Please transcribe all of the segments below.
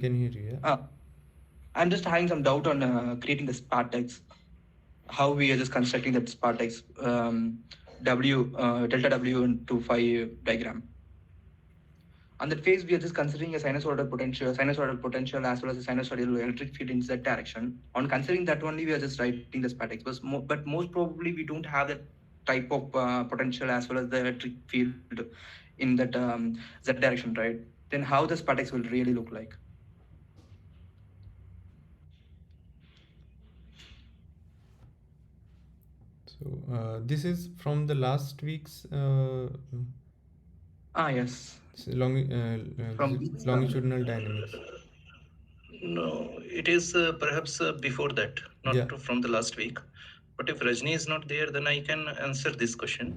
can hear you. Yeah. Uh, I'm just having some doubt on creating the spartex. How we are just constructing that spartex W delta W into phi diagram. On that phase, we are just considering a sinusoidal potential as well as a sinusoidal electric field in z direction. On considering that only, we are just writing the spartex. But most probably, we don't have that type of potential as well as the electric field in that z direction, right? Then how the spartex will really look like? So this is from the last week's Ah, yes. this is From this, longitudinal dynamics. No, it is perhaps before that, Yeah. not from the last week. But if Rajni is not there, then I can answer this question.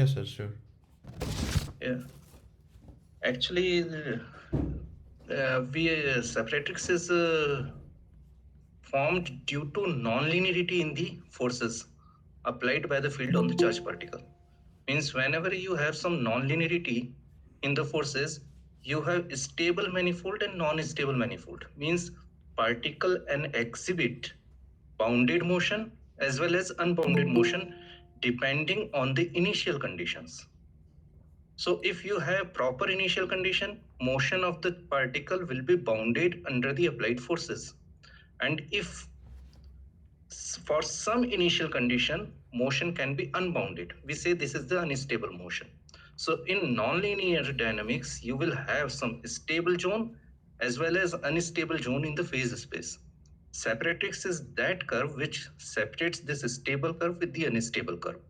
Yes, sir. Sure. Yeah. Actually, separatrix is formed due to non-linearity in the forces applied by the field on the charged particle. Means whenever you have some non-linearity in the forces, you have stable manifold and non-stable manifold. Means particle and exhibit bounded motion as well as unbounded motion depending on the initial conditions. So if you have proper initial condition, motion of the particle will be bounded under the applied forces. And if for some initial condition, motion can be unbounded. We say this is the unstable motion. So in nonlinear dynamics, you will have some stable zone as well as unstable zone in the phase space. Separatrix is that curve which separates this stable curve with the unstable curve.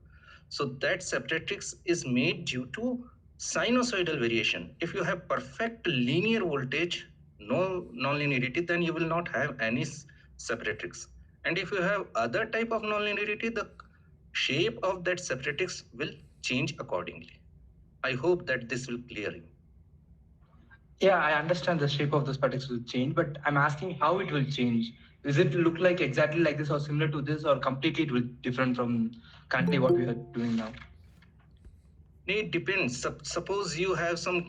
So that separatrix is made due to sinusoidal variation. If you have perfect linear voltage, no nonlinearity, then you will not have any separatrix. And if you have other type of nonlinearity, the shape of that separatrix will change accordingly. I hope that this will clear you. yeah, I understand the shape of those particles will change, but I'm asking how it will change. Does it look like exactly like this or similar to this or completely it will different from currently what we are doing now? It depends. Suppose you have some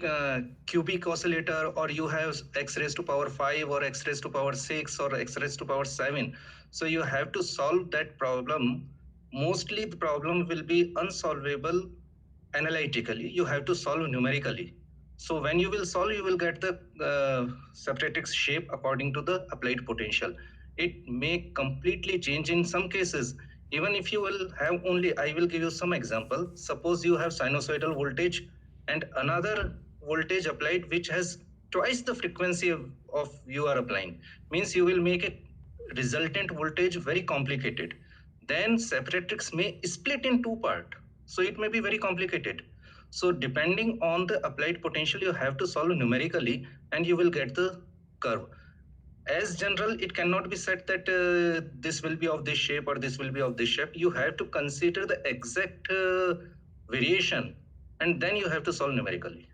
cubic oscillator, or you have x raised to power 5 or x raised to power 6 or x raised to power 7. So you have to solve that problem. Mostly the problem will be unsolvable analytically. You have to solve numerically. So when you will solve, you will get the separatrix shape according to the applied potential. It may completely change in some cases. Even if you will have only, I will give you some example. Suppose you have sinusoidal voltage and another voltage applied which has twice the frequency of you are applying. Means you will make a resultant voltage very complicated. Then separatrix may split in two part. So it may be very complicated. So depending on the applied potential, you have to solve numerically and you will get the curve. As general, it cannot be said that this will be of this shape or this will be of this shape. You have to consider the exact variation and then you have to solve numerically.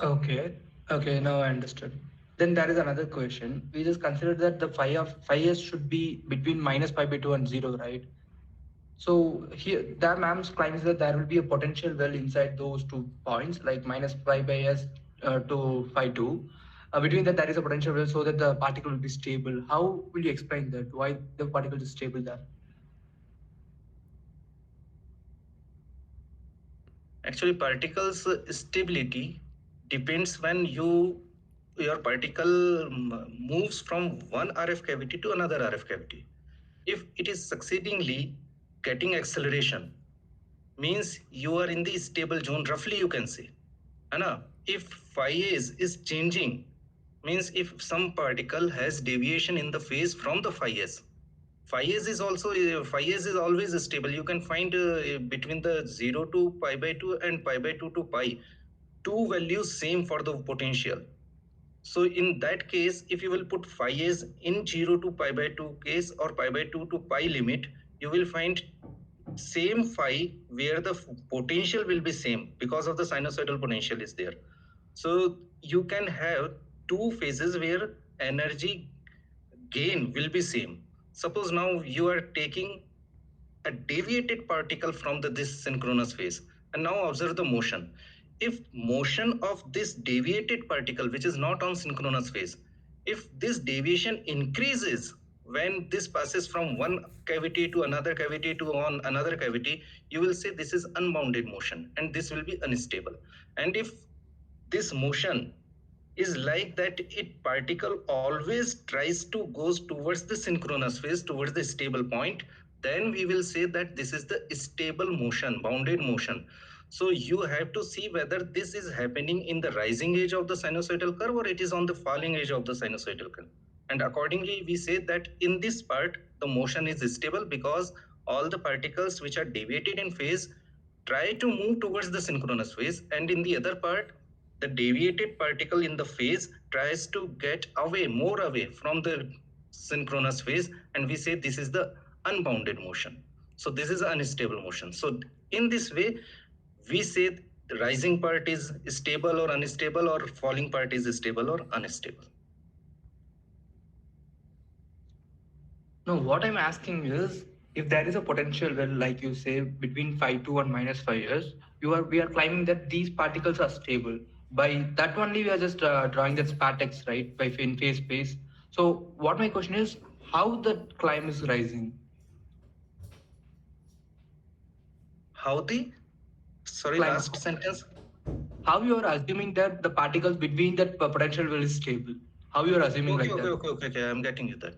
Okay. Okay, now I understood. Then there is another question. We just considered that the phi s should be between minus pi by 2 and 0, right? So here, the ma'am's claims that there will be a potential well inside those 2 points, like minus pi by s to phi 2. Between that, there is a potential well so that the particle will be stable. How will you explain that? Why the particle is stable there? Actually, particles stability depends when your particle moves from one RF cavity to another RF cavity. If it is succeedingly getting acceleration, means you are in the stable zone, roughly you can say. Anna, if phase is changing, means if some particle has deviation in the phase from the phase, phase is also phase is always stable. You can find between the 0 to pi by 2 and pi by 2 to pi, two values same for the potential. So in that case, if you will put phi s in 0 to pi by 2 case or pi by 2 to pi limit, you will find same phi where the potential will be same because of the sinusoidal potential is there. So you can have two phases where energy gain will be same. Suppose now you are taking a deviated particle from this synchronous phase and now observe the motion. if motion of this deviated particle, which is not on synchronous phase, if this deviation increases when this passes from one cavity to another cavity to on another cavity, you will say this is unbounded motion and this will be unstable. And if this motion is like that, it particle always tries to goes towards the synchronous phase, towards the stable point, then we will say that this is the stable motion, bounded motion. So you have to see whether this is happening in the rising edge of the sinusoidal curve or it is on the falling edge of the sinusoidal curve. And accordingly, we say that in this part, the motion is stable because all the particles which are deviated in phase try to move towards the synchronous phase, and in the other part, the deviated particle in the phase tries to get away, more away from the synchronous phase, and we say this is the unbounded motion. So this is unstable motion. So in this way, we say the rising part is stable or unstable, or falling part is stable or unstable. No, what I'm asking is, if there is a potential well, like you say, between 5 to 1 minus 5 years, we are claiming that these particles are stable. By that only, we are just drawing that spartex, right? By in phase space. So, what my question is, how the climb is rising? How the sorry Climb. last sentence? How you are assuming that the particles between that potential will is stable? How you are assuming Okay, like okay, that? okay. I'm getting you that.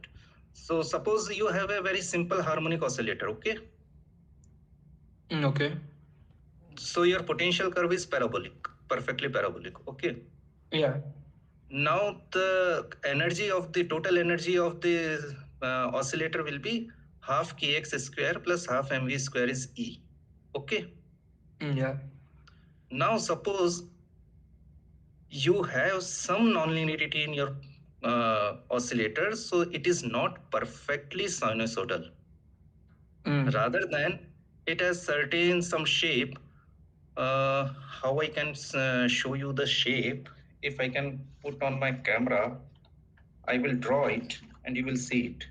So suppose you have a very simple harmonic oscillator, okay? Okay. So your potential curve is parabolic, perfectly parabolic, okay? Yeah. Now the energy of the total energy of the oscillator will be half kx square plus half mv square is E, okay? Yeah. Now suppose you have some nonlinearity in your oscillator, so it is not perfectly sinusoidal. Rather than it has certain some shape. How I can show you the shape? If I can put on my camera, I will draw it and you will see it.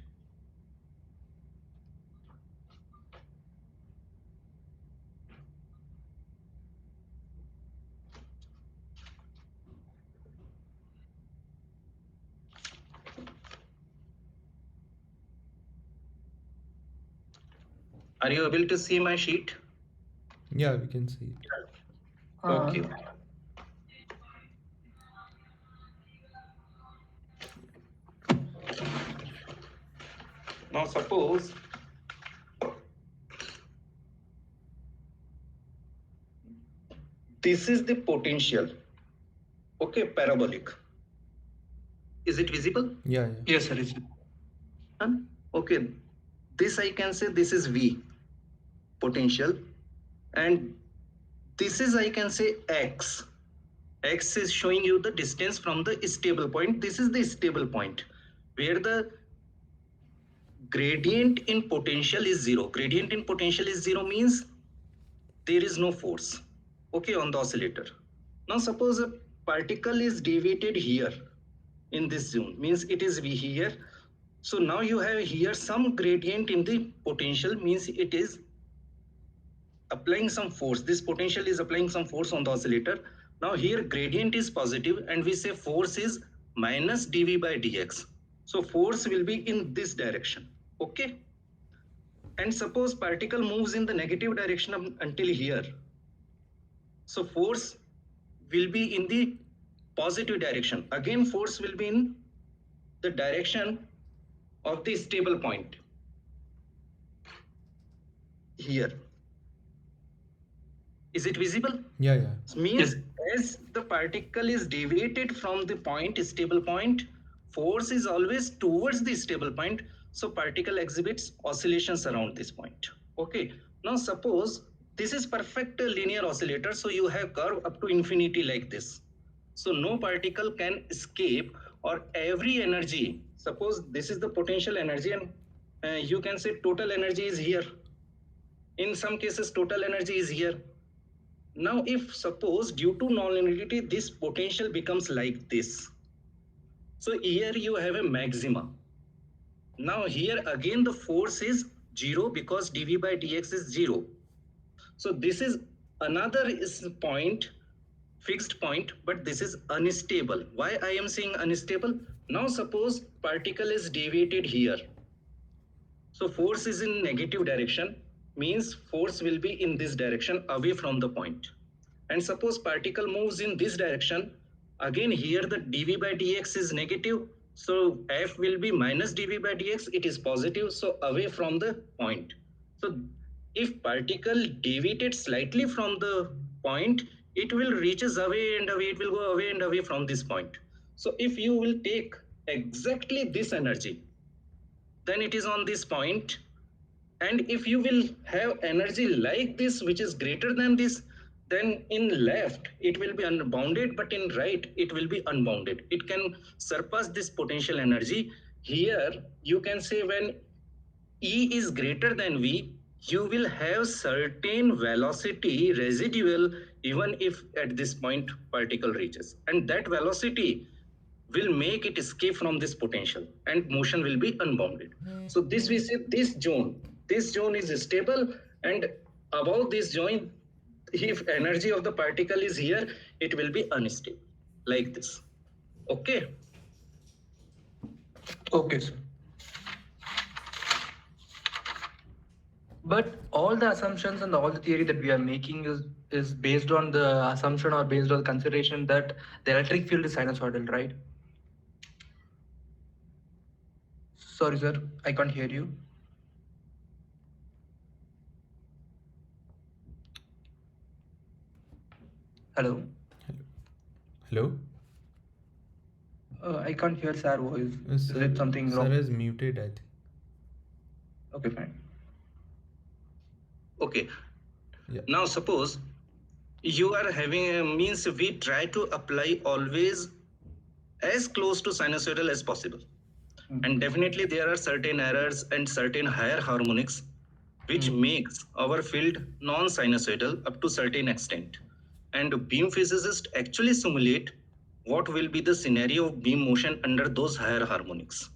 Are you able to see my sheet? Yeah, we can see it. Okay. Now suppose this is the potential, okay, parabolic. Is it visible? Yeah, yeah. Yes, sir. Okay, this I can say this is V potential, and this is I can say X. X is showing you the distance from the stable point. This is the stable point where the gradient in potential is zero. Gradient in potential is zero means there is no force, okay, on the oscillator. Now suppose a particle is deviated here in this zone, means it is V here. So now you have here some gradient in the potential, means it is applying some force. This potential is applying some force on the oscillator. Now here gradient is positive and we say force is minus dV by dx. So force will be in this direction, okay? And suppose particle moves in the negative direction until here. So force will be in the positive direction. Again, force will be in the direction of the stable point here. Is it visible? Yeah, yeah. Means as the particle is deviated from the point, stable point, force is always towards the stable point. So particle exhibits oscillations around this point. Okay. Now suppose this is perfect linear oscillator. So you have curve up to infinity like this. So no particle can escape, or every energy, suppose this is the potential energy, and you can say total energy is here. In some cases, total energy is here. Now, if suppose due to nonlinearity, this potential becomes like this. So here you have a maxima. Now here again the force is zero because dV by dx is zero. So this is another point fixed point, but this is unstable. Why I am saying unstable? Now suppose particle is deviated here. So force is in negative direction, means force will be in this direction away from the point. And suppose particle moves in this direction, again here the dv by dx is negative, so f will be minus dv by dx, it is positive, so away from the point. So if particle deviated slightly from the point, it will reaches away and away, it will go away and away from this point. So if you will take exactly this energy, then it is on this point. And if you will have energy like this which is greater than this, then in left it will be unbounded, but in right it will be unbounded, it can surpass this potential energy. Here you can say when E is greater than V, you will have certain velocity residual even if at this point particle reaches, and that velocity will make it escape from this potential and motion will be unbounded. So this we say this zone is stable, and above this zone, if energy of the particle is here, it will be unstable like this. Okay. Okay, sir. But all the assumptions and all the theory that we are making is based on the assumption or based on the consideration that the electric field is sinusoidal, right? Sorry, sir, I can't hear you. Hello. Hello? I can't hear sir voice. Is Sir, it something sir wrong? is muted, I think. Okay, fine. Okay. Yeah. Now suppose you are having means we try to apply always as close to sinusoidal as possible. And definitely there are certain errors and certain higher harmonics which makes our field non-sinusoidal up to certain extent. And beam physicists actually simulate what will be the scenario of beam motion under those higher harmonics.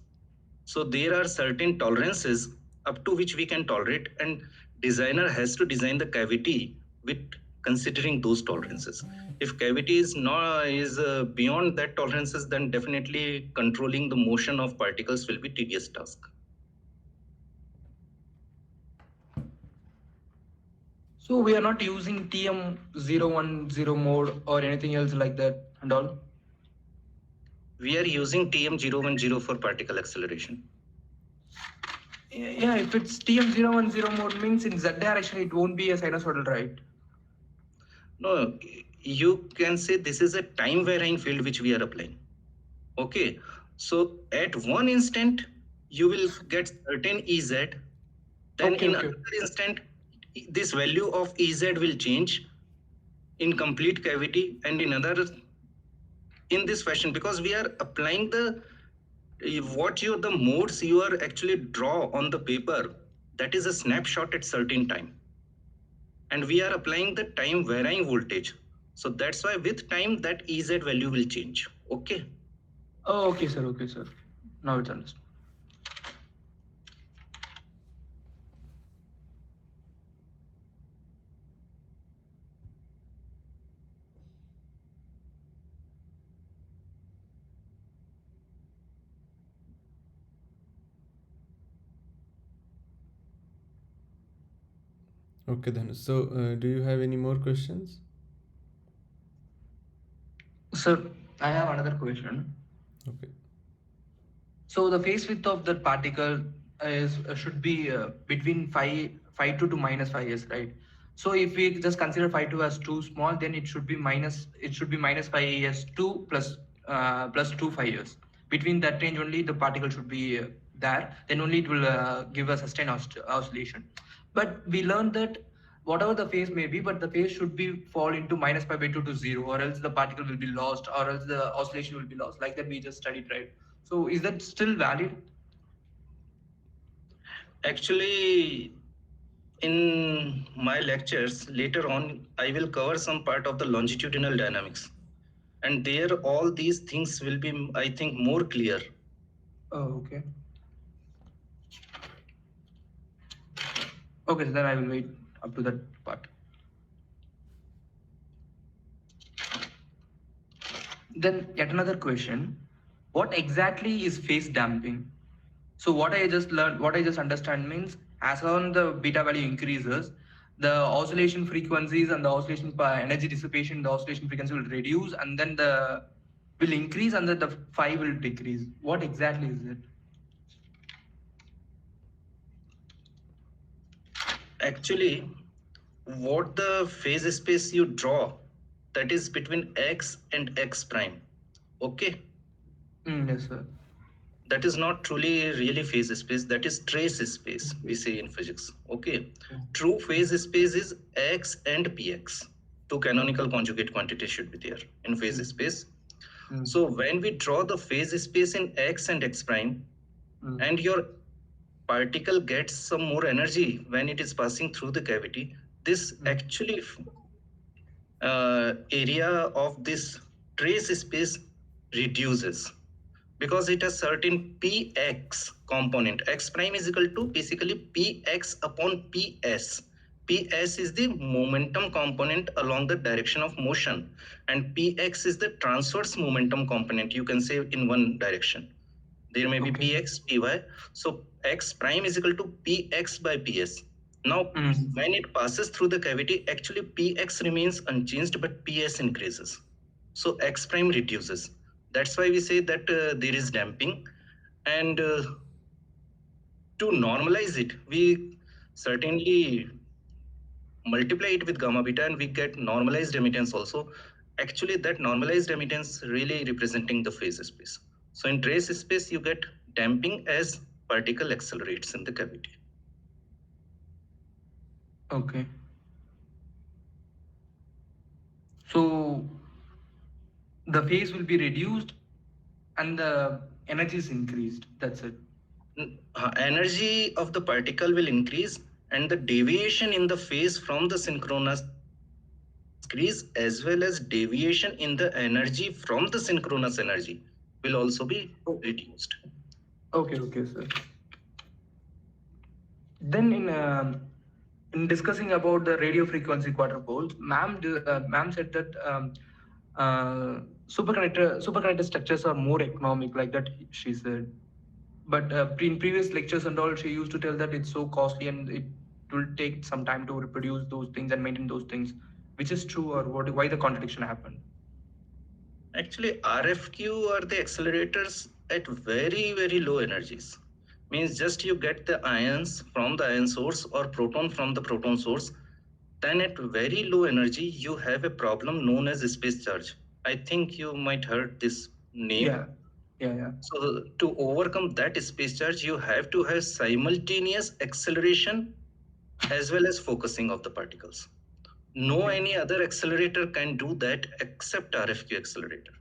So there are certain tolerances up to which we can tolerate, and designer has to design the cavity with considering those tolerances. If cavity is not beyond that tolerances, then definitely controlling the motion of particles will be tedious task. So we are not using TM010 mode or anything else like that and all? We are using TM010 for particle acceleration. Yeah, if it's TM010 mode means in Z direction it won't be a sinusoidal, right? No, you can say this is a time varying field which we are applying. Okay, so at one instant you will get certain Ez, then Okay, in okay. another instant this value of Ez will change in complete cavity, and in other in this fashion, because we are applying the what you the modes you are actually draw on the paper, that is a snapshot at certain time, and we are applying the time varying voltage. So that's why with time that Ez value will change. Okay. Oh, okay, sir. Okay, sir. Now it's understood. Okay, then. So, do you have any more questions? Sir, I have another question. Okay. So the phase width of that particle is should be between 5 to minus 5 years, right? So if we just consider 5 2 as too small, then it should be minus 5 years 2 plus 2 5 years. Between that range only the particle should be there. Then only it will give a sustained oscillation. But we learned that whatever the phase may be, but the phase should be fall into minus pi by 2 to 0, or else the particle will be lost, or else the oscillation will be lost. Like that we just studied, right? So is that still valid? Actually, in my lectures later on, I will cover some part of the longitudinal dynamics, and there all these things will be, I think, more clear. Oh, okay. Okay, so then I will wait up to that part. Then yet another question: what exactly is phase damping? So what I just learned, what I just understand means, as long the beta value increases, the oscillation frequencies and the oscillation energy dissipation, the oscillation frequency will reduce, and then the will increase, and then the phi will decrease. What exactly is it? Actually, what the phase space you draw, that is between x and x prime. Okay, Yes, sir. that is not truly really phase space, that is trace space we say in physics. Okay, true phase space is x and px. Two canonical conjugate quantities should be there in phase space. So when we draw the phase space in x and x prime, and your particle gets some more energy when it is passing through the cavity, this actually area of this trace space reduces, because it has certain px component. X prime is equal to basically px upon ps. Ps is the momentum component along the direction of motion, and px is the transverse momentum component, you can say, in one direction. There may be px, py. So x prime is equal to px by ps. Now, when it passes through the cavity, actually px remains unchanged, but ps increases. So x prime reduces. That's why we say that there is damping. And to normalize it, we certainly multiply it with gamma beta and we get normalized emittance also. Actually, that normalized emittance really representing the phase space. So in trace space, you get damping as particle accelerates in the cavity. Okay. So the phase will be reduced and the energy is increased. That's it. Energy of the particle will increase, and the deviation in the phase from the synchronous increase, as well as deviation in the energy from the synchronous energy will also be reduced. Okay, sir. Then in discussing about the radio frequency quadrupoles, ma'am said that superconductor structures are more economic, like that she said. But in previous lectures and all, she used to tell that it's so costly and it will take some time to reproduce those things and maintain those things. Which is true, or what? Why the contradiction happened? Actually, RFQ are the accelerators at very, very low energies. Means just you get the ions from the ion source or proton from the proton source, then at very low energy, you have a problem known as space charge. I think you might heard this name. Yeah. So to overcome that space charge, you have to have simultaneous acceleration as well as focusing of the particles. No any other accelerator can do that except RFQ accelerator.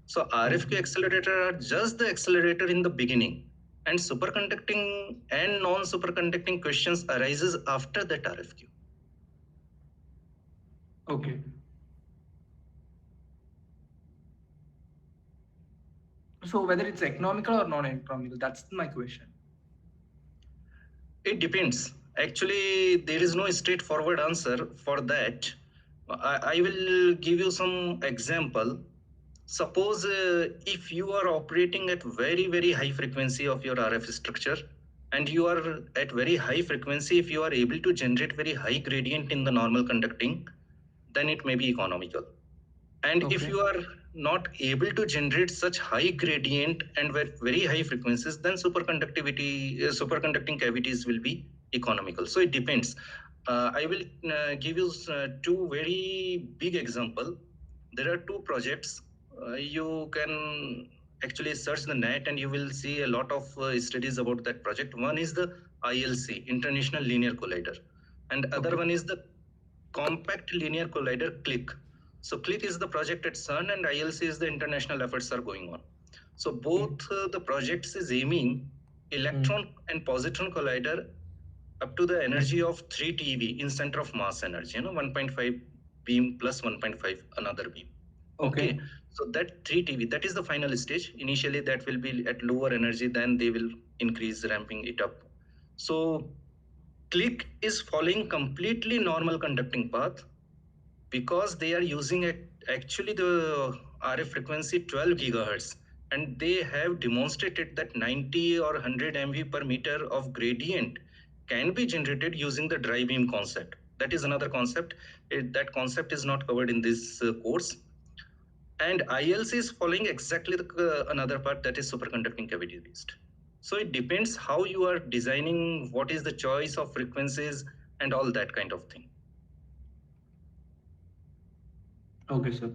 So RFQ accelerator are just the accelerator in the beginning, and superconducting and non-superconducting questions arises after that RFQ. Okay. So whether it's economical or non-economical, that's my question. It depends. Actually, there is no straightforward answer for that. I will give you some example. Suppose if you are operating at very, very high frequency of your RF structure, and you are at very high frequency, if you are able to generate very high gradient in the normal conducting, then it may be economical. And if you are not able to generate such high gradient and with very high frequencies, then superconducting cavities will be economical. So it depends. I will give you two very big example. There are two projects. You can actually search the net and you will see a lot of studies about that project. One is the ILC, International Linear Collider, and other one is the Compact Linear Collider, CLIC. So CLIC is the project at CERN and ILC is the international efforts are going on. So both the projects is aiming electron and positron collider up to the energy of 3 TeV in center of mass energy, 1.5 beam plus 1.5 another beam. Okay. So that 3 TeV, that is the final stage. Initially that will be at lower energy, then they will increase ramping it up. So CLIC is following completely normal conducting path, because they are using actually the RF frequency 12 gigahertz, and they have demonstrated that 90 or 100 MV per meter of gradient can be generated using the dry beam concept. That is another concept. That concept is not covered in this course. And ILC is following exactly another part, that is superconducting cavity based. So it depends how you are designing, what is the choice of frequencies and all that kind of thing. Okay, sir.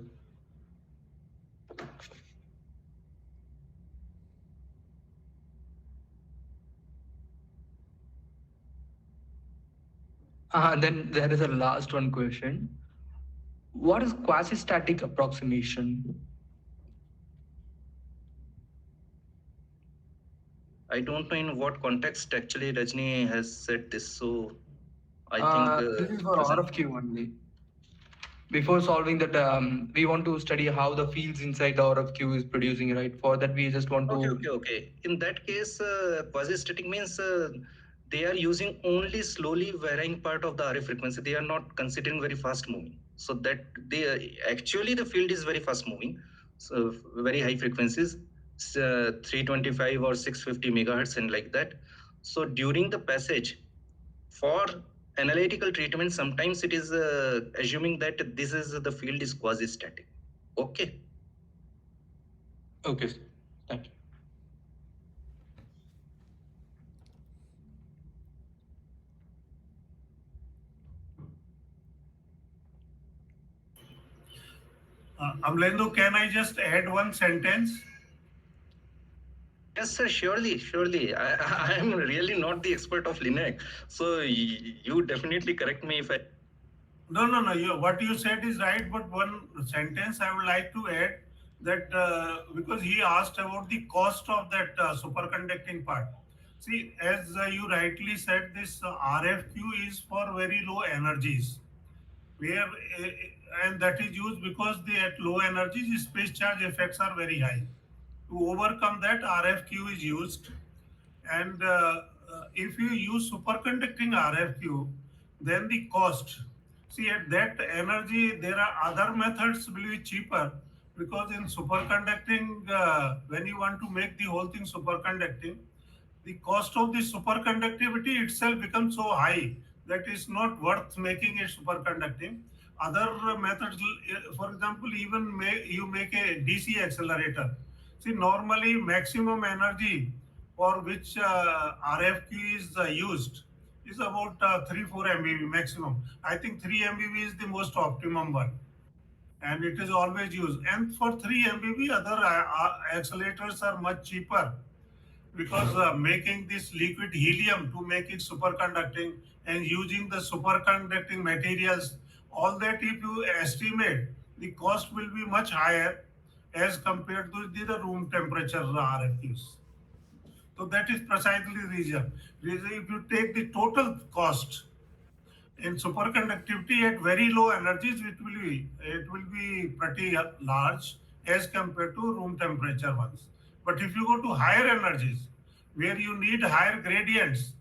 Then there is a last one question. What is quasi-static approximation? I don't know in what context actually Rajni has said this, so I think This is for present. RFQ only. Before solving that, we want to study how the fields inside the RFQ is producing, right? For that, we just want Okay, to. okay, okay. In that case, quasi-static means they are using only slowly varying part of the RF frequency. They are not considering very fast moving. So that they actually the field is very fast moving. So very high frequencies, 325 or 650 megahertz and like that. So during the passage, for analytical treatment, sometimes it is assuming that this is the field is quasi-static. Okay. Okay, sir. Thank you. Amlendo, can I just add one sentence? Yes, sir, surely, surely. I am really not the expert of Linux. So you definitely correct me if I. No. What you said is right, but one sentence I would like to add that because he asked about the cost of that superconducting part. See, as you rightly said, this RFQ is for very low energies, where and that is used because they at low energies, the space charge effects are very high. To overcome that, RFQ is used. And if you use superconducting RFQ, then the cost. See, at that energy, there are other methods will be cheaper because in superconducting, when you want to make the whole thing superconducting, the cost of the superconductivity itself becomes so high that it's not worth making it superconducting. Other methods, for example, even you make a DC accelerator. See, normally maximum energy for which RFQ is used is about 3-4 MBV maximum. I think 3 MBV is the most optimum one, and it is always used. And for 3 MBV, other accelerators are much cheaper because making this liquid helium to make it superconducting and using the superconducting materials, all that if you estimate, the cost will be much higher as compared to the room temperature RFQs. So that is precisely the reason. If you take the total cost in superconductivity at very low energies, it will be pretty large as compared to room temperature ones. But if you go to higher energies, where you need higher gradients,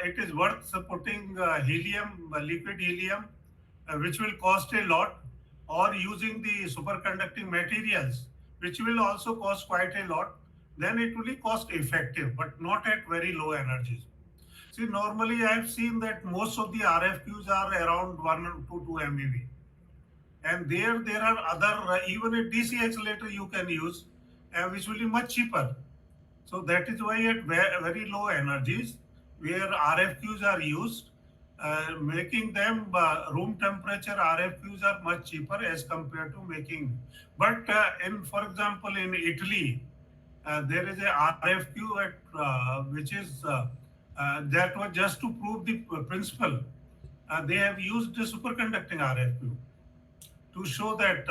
it is worth putting helium, liquid helium, which will cost a lot, or using the superconducting materials, which will also cost quite a lot. Then it will be cost effective, but not at very low energies. See, normally I have seen that most of the RFQs are around 1 to 2 MeV, and there are other even a DC accelerator you can use, which will be much cheaper. So that is why at very low energies, where RFQs are used, making them room temperature RFQs are much cheaper as compared to making. But in, for example, in Italy, there is a RFQ at which is that was just to prove the principle. They have used the superconducting RFQ to show that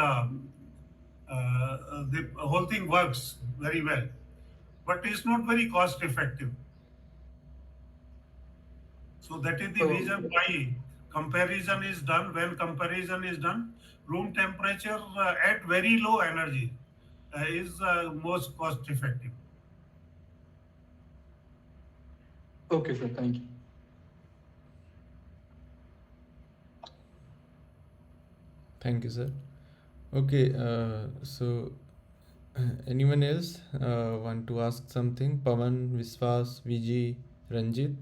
the whole thing works very well, but it's not very cost effective. So that is the So, reason why comparison is done. When comparison is done, room temperature at very low energy is most cost effective. okay, sir. Thank you. Thank you, sir. Okay, so anyone else want to ask something? Pavan, Viswas, Viji, Ranjit?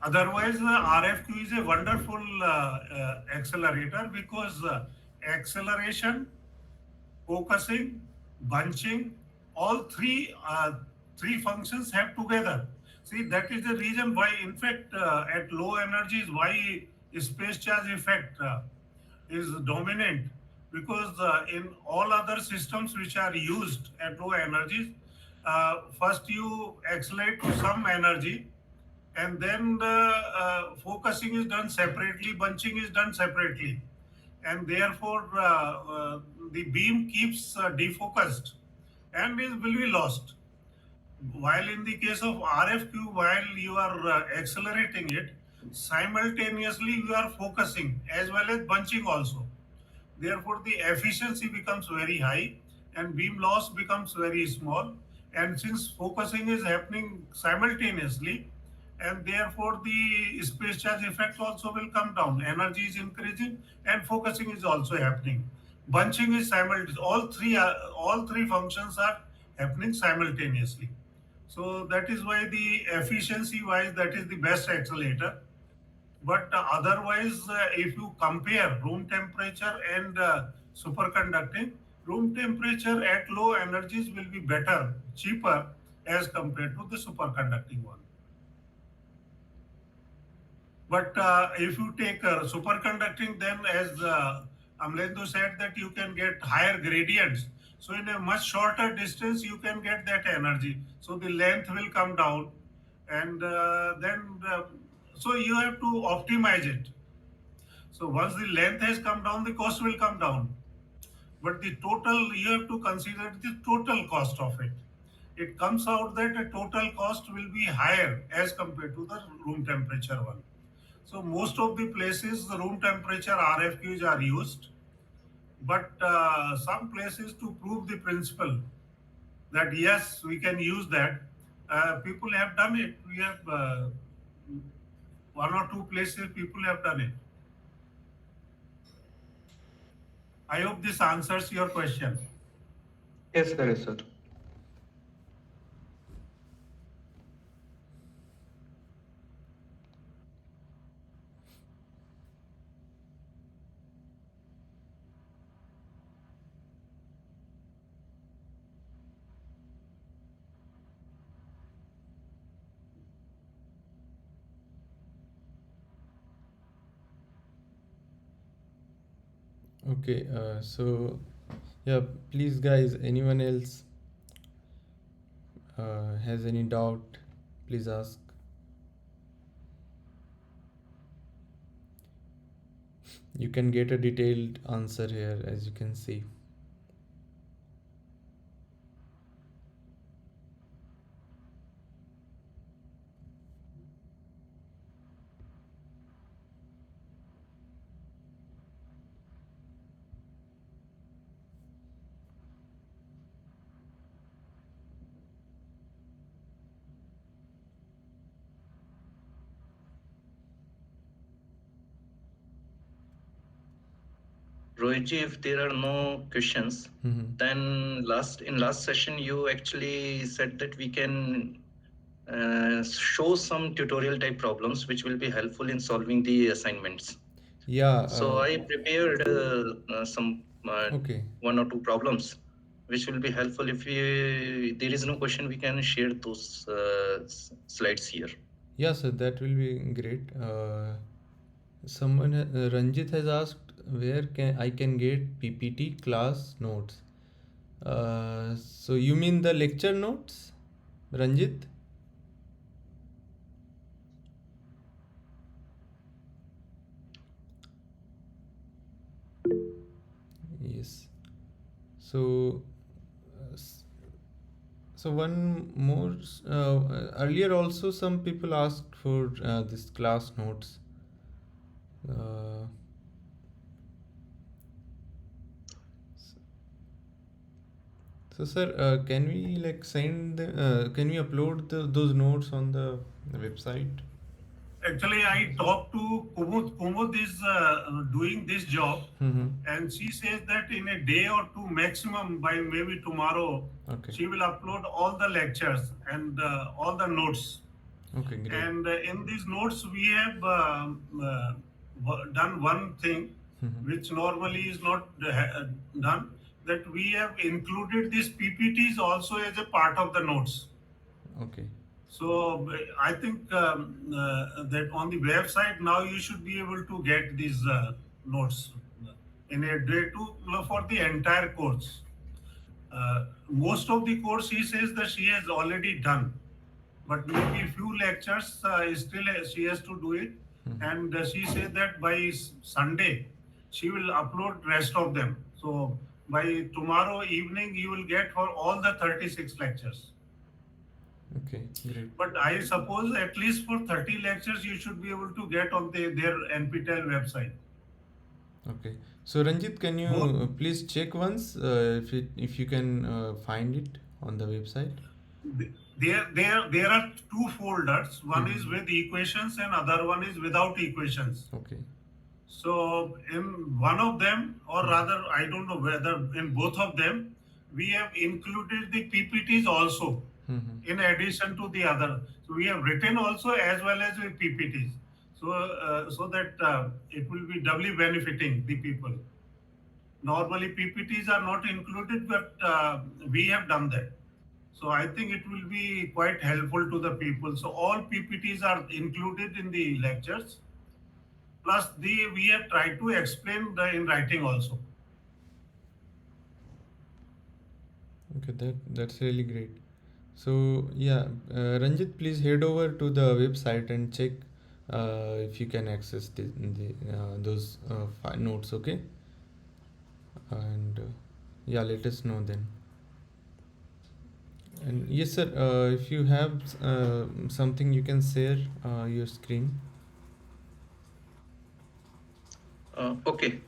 Otherwise, the RFQ is a wonderful accelerator because acceleration, focusing, bunching, all three functions have together. See, that is the reason why, in fact, at low energies, why space charge effect is dominant, because in all other systems which are used at low energies, first you accelerate to some energy, and then the focusing is done separately, bunching is done separately, and therefore the beam keeps defocused and will be lost. While in the case of RFQ, while you are accelerating it, simultaneously you are focusing as well as bunching also. Therefore, the efficiency becomes very high and beam loss becomes very small. And since focusing is happening simultaneously, and therefore the space charge effect also will come down. Energy is increasing and focusing is also happening. Bunching is simultaneous. All three functions are happening simultaneously. So that is why the efficiency wise, that is the best accelerator. But otherwise, if you compare room temperature and superconducting, room temperature at low energies will be better, cheaper as compared to the superconducting one. But if you take superconducting, then as Amlendu said, that you can get higher gradients. So in a much shorter distance, you can get that energy. So the length will come down, and so you have to optimize it. So once the length has come down, the cost will come down. But the total, you have to consider the total cost of it. It comes out that a total cost will be higher as compared to the room temperature one. So most of the places, the room temperature RFQs are used, but some places, to prove the principle that yes, we can use that, people have done it. We have one or two places people have done it. I hope this answers your question. Yes, there is, sir. Okay, so yeah, please, guys, anyone else has any doubt, please ask. You can get a detailed answer here, as you can see. Rohitji, if there are no questions, then last session you actually said that we can show some tutorial type problems which will be helpful in solving the assignments. Yeah. So I prepared some Okay. one or two problems which will be helpful. If there is no question, we can share those slides here. Yeah, sir, that will be great. Someone, Ranjit has asked where can I can get PPT class notes. So you mean the lecture notes, Ranjit? Yes. So, so one more. Earlier also some people asked for this class notes. Uh, So, sir, can we like can we upload those notes on the website? Actually, I talked to Kumud. Kumud is doing this job, Mm-hmm. and she says that in a day or two maximum, by maybe tomorrow, Okay. she will upload all the lectures and all the notes. Okay, great. And in these notes, we have done one thing Mm-hmm. which normally is not done, that we have included these PPTs also as a part of the notes. Okay. So I think that on the website now you should be able to get these notes in a day to for the entire course. Most of the course he says that she has already done, but maybe few lectures still she has to do it. Mm-hmm. And she said that by Sunday she will upload rest of them. So by tomorrow evening you will get for all the 36 lectures. Okay, great. But I suppose at least for 30 lectures you should be able to get on their NPTEL website. Okay. So, Ranjit, can you Both. please check once if you can find it on the website? There are two folders. One is Mhm. with equations and other one is without equations. Okay. So in one of them, or rather, I don't know whether in both of them, we have included the PPTs also Mm-hmm. in addition to the other. So we have written also as well as with PPTs. So so that it will be doubly benefiting the people. Normally PPTs are not included, but we have done that. So I think it will be quite helpful to the people. So all PPTs are included in the lectures. Plus, we have tried to explain in writing also. Okay, that's really great. So yeah, Ranjit, please head over to the website and check if you can access the those notes. Okay, and yeah, let us know then. And yes, sir, if you have something, you can share your screen. Okay.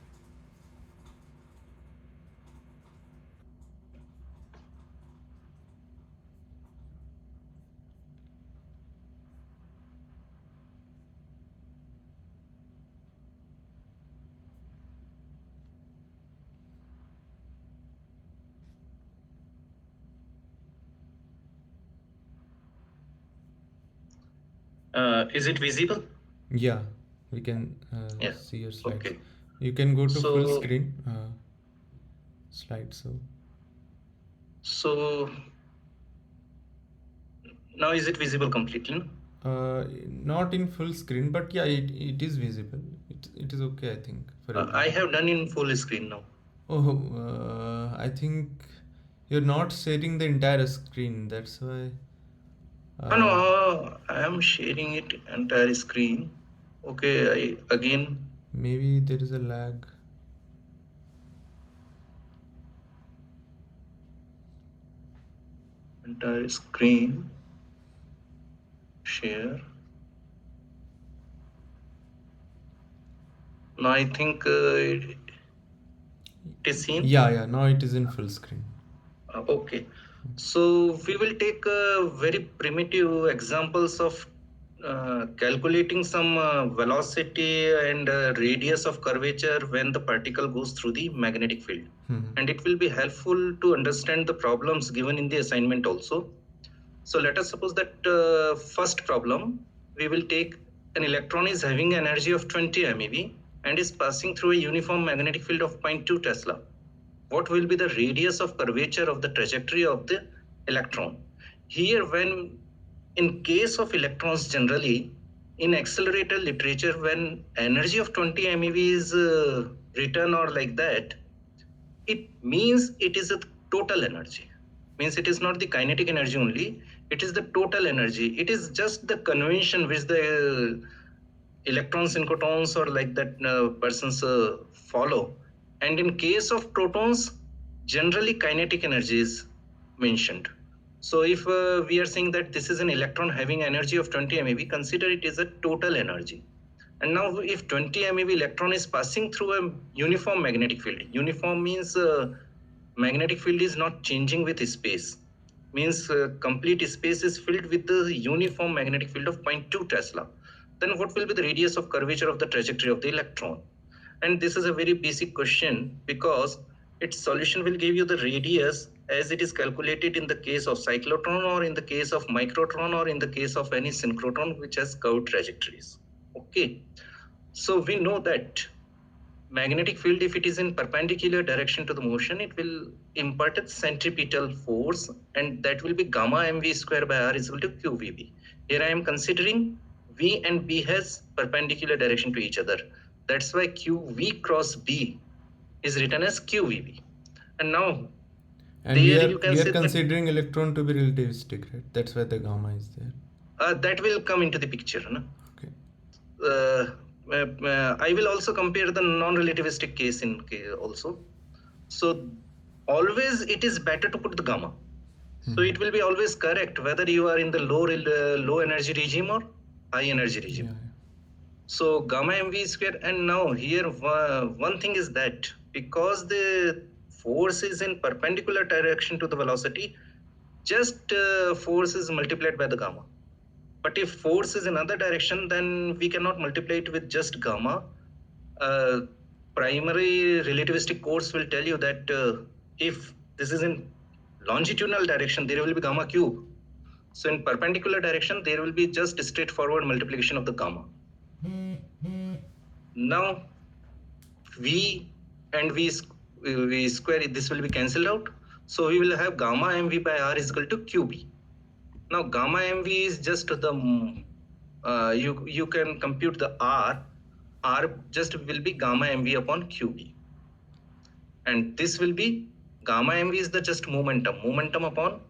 Is it visible? Yeah, we can Yeah. see your slides. Okay. You can go to full So screen slide. so now is it visible completely? No? Not in full screen, but yeah, it is visible. It is okay, I think, for everyone. I have done in full screen now. Oh, I think you're not sharing the entire screen. That's why. No, I am sharing it entire screen. Okay, I again. Maybe there is a lag. Entire screen. Share. Now I think it is seen. Yeah. Now it is in full screen. Okay. So we will take very primitive examples of calculating some velocity and radius of curvature when the particle goes through the magnetic field. Mhm. And it will be helpful to understand the problems given in the assignment also. So let us suppose that first problem, we will take an electron is having energy of 20 MeV and is passing through a uniform magnetic field of 0.2 Tesla. What will be the radius of curvature of the trajectory of the electron? Here, when in case of electrons generally, in accelerator literature, when energy of 20 MeV is written or like that, it means it is a total energy. Means it is not the kinetic energy only, it is the total energy. It is just the convention which the electrons synchrotons or like that persons follow. And in case of protons, generally kinetic energy is mentioned. So if we are saying that this is an electron having energy of 20 MeV, consider it is a total energy. And now if 20 MeV electron is passing through a uniform magnetic field, uniform means magnetic field is not changing with space. Means complete space is filled with the uniform magnetic field of 0.2 Tesla. Then what will be the radius of curvature of the trajectory of the electron? And this is a very basic question because its solution will give you the radius as it is calculated in the case of cyclotron or in the case of microtron or in the case of any synchrotron which has curved trajectories. Okay, so we know that magnetic field, if it is in perpendicular direction to the motion, it will impart a centripetal force, and that will be gamma mv square by r is equal to qvb. Here I am considering v and b has perpendicular direction to each other. That's why qv cross b is written as qvb. And now And we there are you can we are say that considering electron to be relativistic, right? That's why the gamma is there. that will come into the picture. No? Okay. I will also compare the non-relativistic case in also. So always it is better to put the gamma. So it will be always correct whether you are in the low energy regime or high energy regime. Yeah. So gamma mv square, and now here one thing is that because the force is in perpendicular direction to the velocity, just force is multiplied by the gamma. But if force is in another direction, then we cannot multiply it with just gamma. Primary relativistic course will tell you that if this is in longitudinal direction, there will be gamma cube. So in perpendicular direction, there will be just straightforward multiplication of the gamma. Now v and v square, this will be cancelled out. So we will have gamma mv by r is equal to qb. Now gamma mv is just the you can compute the r just will be gamma mv upon qb, and this will be gamma mv is the just momentum upon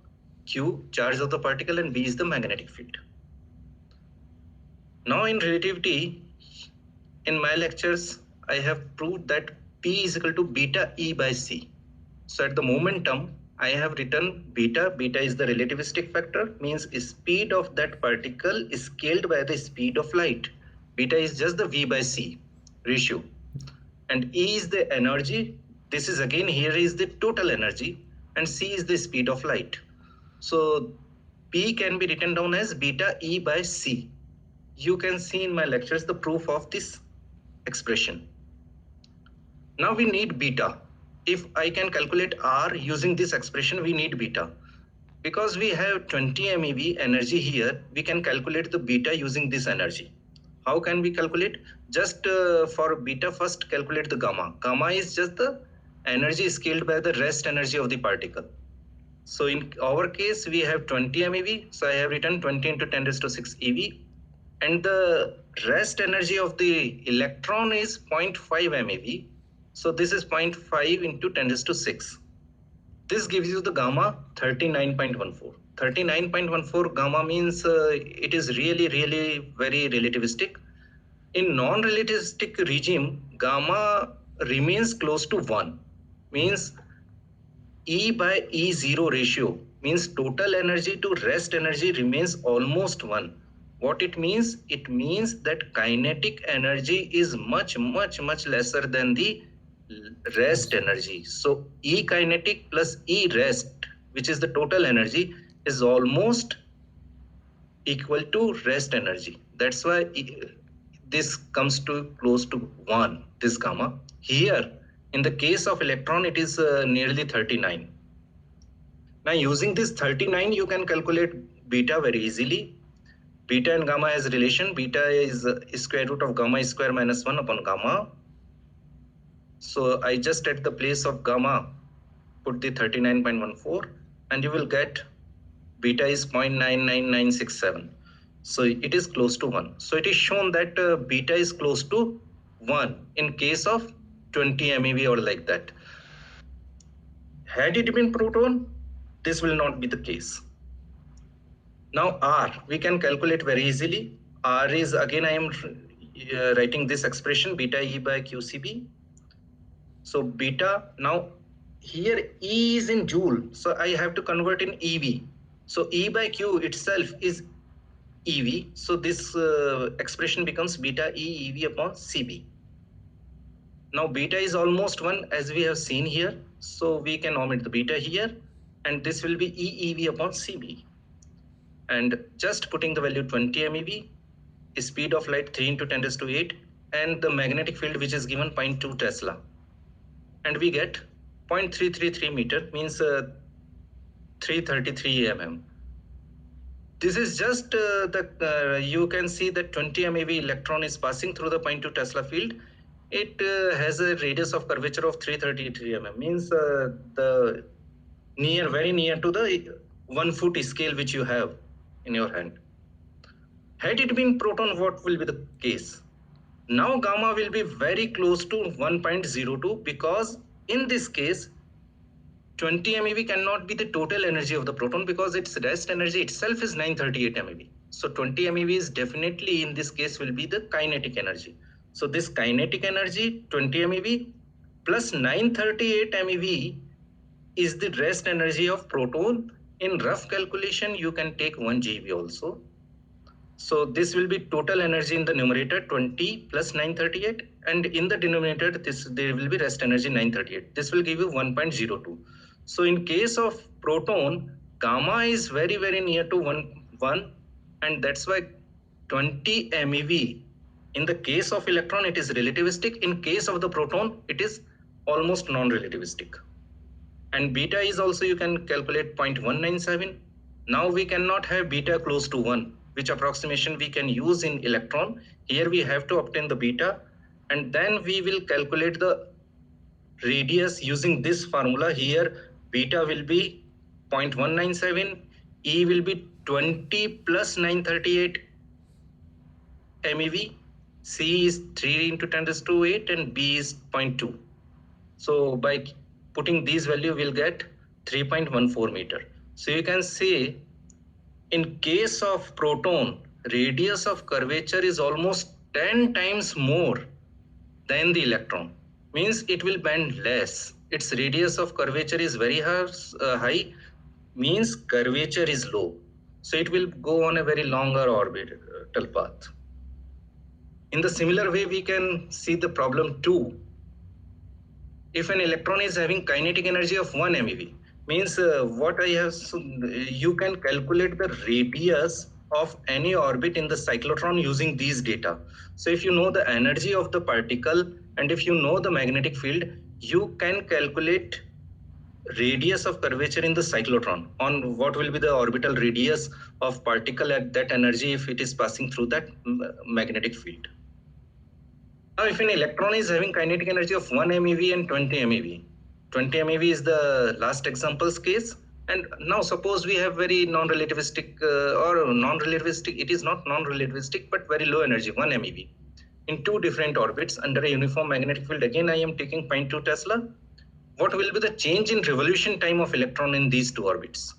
q, charge of the particle, and v is the magnetic field. Now in relativity, in my lectures I have proved that p is equal to beta e by c. So at the momentum I have written beta. Beta is the relativistic factor, means speed of that particle is scaled by the speed of light. Beta is just the v by c ratio. And E is the energy. This is again, here is the total energy, and C is the speed of light. So P can be written down as beta E by C. You can see in my lectures the proof of this expression. Now we need beta. If I can calculate R using this expression, we need beta. Because we have 20 MeV energy here, we can calculate the beta using this energy. How can we calculate? Just for beta, first calculate the gamma. Gamma is just the energy scaled by the rest energy of the particle. So in our case, we have 20 MeV. So I have written 20 into 10 raised to 6 eV. And the rest energy of the electron is 0.5 MeV. So this is 0.5 into 10 raised to 6. This gives you the gamma 39.14. 39.14 gamma means it is really very relativistic. In non-relativistic regime, gamma remains close to 1. Means E by E0 ratio means total energy to rest energy remains almost 1. What it means? It means that kinetic energy is much lesser than the rest energy. So E kinetic plus E rest, which is the total energy, is almost equal to rest energy. That's why this comes to close to 1, this gamma. Here, in the case of electron, it is nearly 39. Now using this 39, you can calculate beta very easily. Beta and gamma has relation. Beta is square root of gamma square minus 1 upon gamma. So I just at the place of gamma put the 39.14, and you will get beta is 0.99967. So it is close to 1. So it is shown that beta is close to 1 in case of 20 MeV or like that. Had it been proton, this will not be the case. Now R, we can calculate very easily. R is, again I am writing this expression, beta E by QCB. So beta, now here E is in joule, so I have to convert in EV. So E by Q itself is EV, so this expression becomes beta E EV upon CB. Now beta is almost 1 as we have seen here, So we can omit the beta here, and this will be EeV upon CB. And just putting the value 20 MeV, speed of light 3 into 10 raised to 8, and the magnetic field which is given 0.2 Tesla. And we get 0.333 meter, means 333 mm. This is just you can see that 20 MeV electron is passing through the 0.2 Tesla field. It has a radius of curvature of 333 mm, means the very near to the 1 foot scale which you have in your hand. Had it been proton, what will be the case? Now gamma will be very close to 1.02, because in this case 20 MeV cannot be the total energy of the proton, because its rest energy itself is 938 MeV. So 20 MeV is definitely in this case will be the kinetic energy. So this kinetic energy 20 MeV plus 938 MeV is the rest energy of proton. In rough calculation you can take 1 GeV also. So this will be total energy in the numerator 20 plus 938, and in the denominator there will be rest energy 938. This will give you 1.02. So in case of proton, gamma is very near to 1, and that's why 20 MeV. In the case of electron it is relativistic. In case of the proton it is almost non-relativistic. And beta is also, you can calculate 0.197. Now we cannot have beta close to 1, which approximation we can use in electron. Here we have to obtain the beta, and then we will calculate the radius using this formula. Here beta will be 0.197, E will be 20 plus 938 MeV, C is 3 into 10 raised to 8, and B is 0.2. So by putting these value, we'll get 3.14 meter. So you can see in case of proton, radius of curvature is almost 10 times more than the electron. Means it will bend less. Its radius of curvature is very high, means curvature is low. So it will go on a very longer orbital path. In the similar way, we can see the problem 2. If an electron is having kinetic energy of 1 MeV, means what I have, you can calculate the radius of any orbit in the cyclotron using these data. So if you know the energy of the particle and if you know the magnetic field, you can calculate radius of curvature in the cyclotron on what will be the orbital radius of particle at that energy if it is passing through that magnetic field. Now, if an electron is having kinetic energy of 1 MeV and 20 MeV, 20 MeV is the last example's case. And now suppose we have very non-relativistic it is not non-relativistic, but very low energy, 1 MeV, in 2 different orbits under a uniform magnetic field. Again, I am taking 0.2 Tesla. What will be the change in revolution time of electron in these 2 orbits?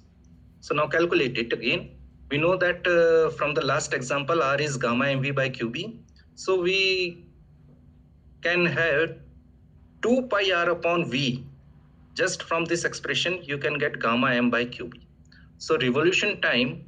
So now calculate it again. We know that from the last example, R is gamma MV by QB. So we can have 2 pi r upon v. Just from this expression, you can get gamma m by qb. So revolution time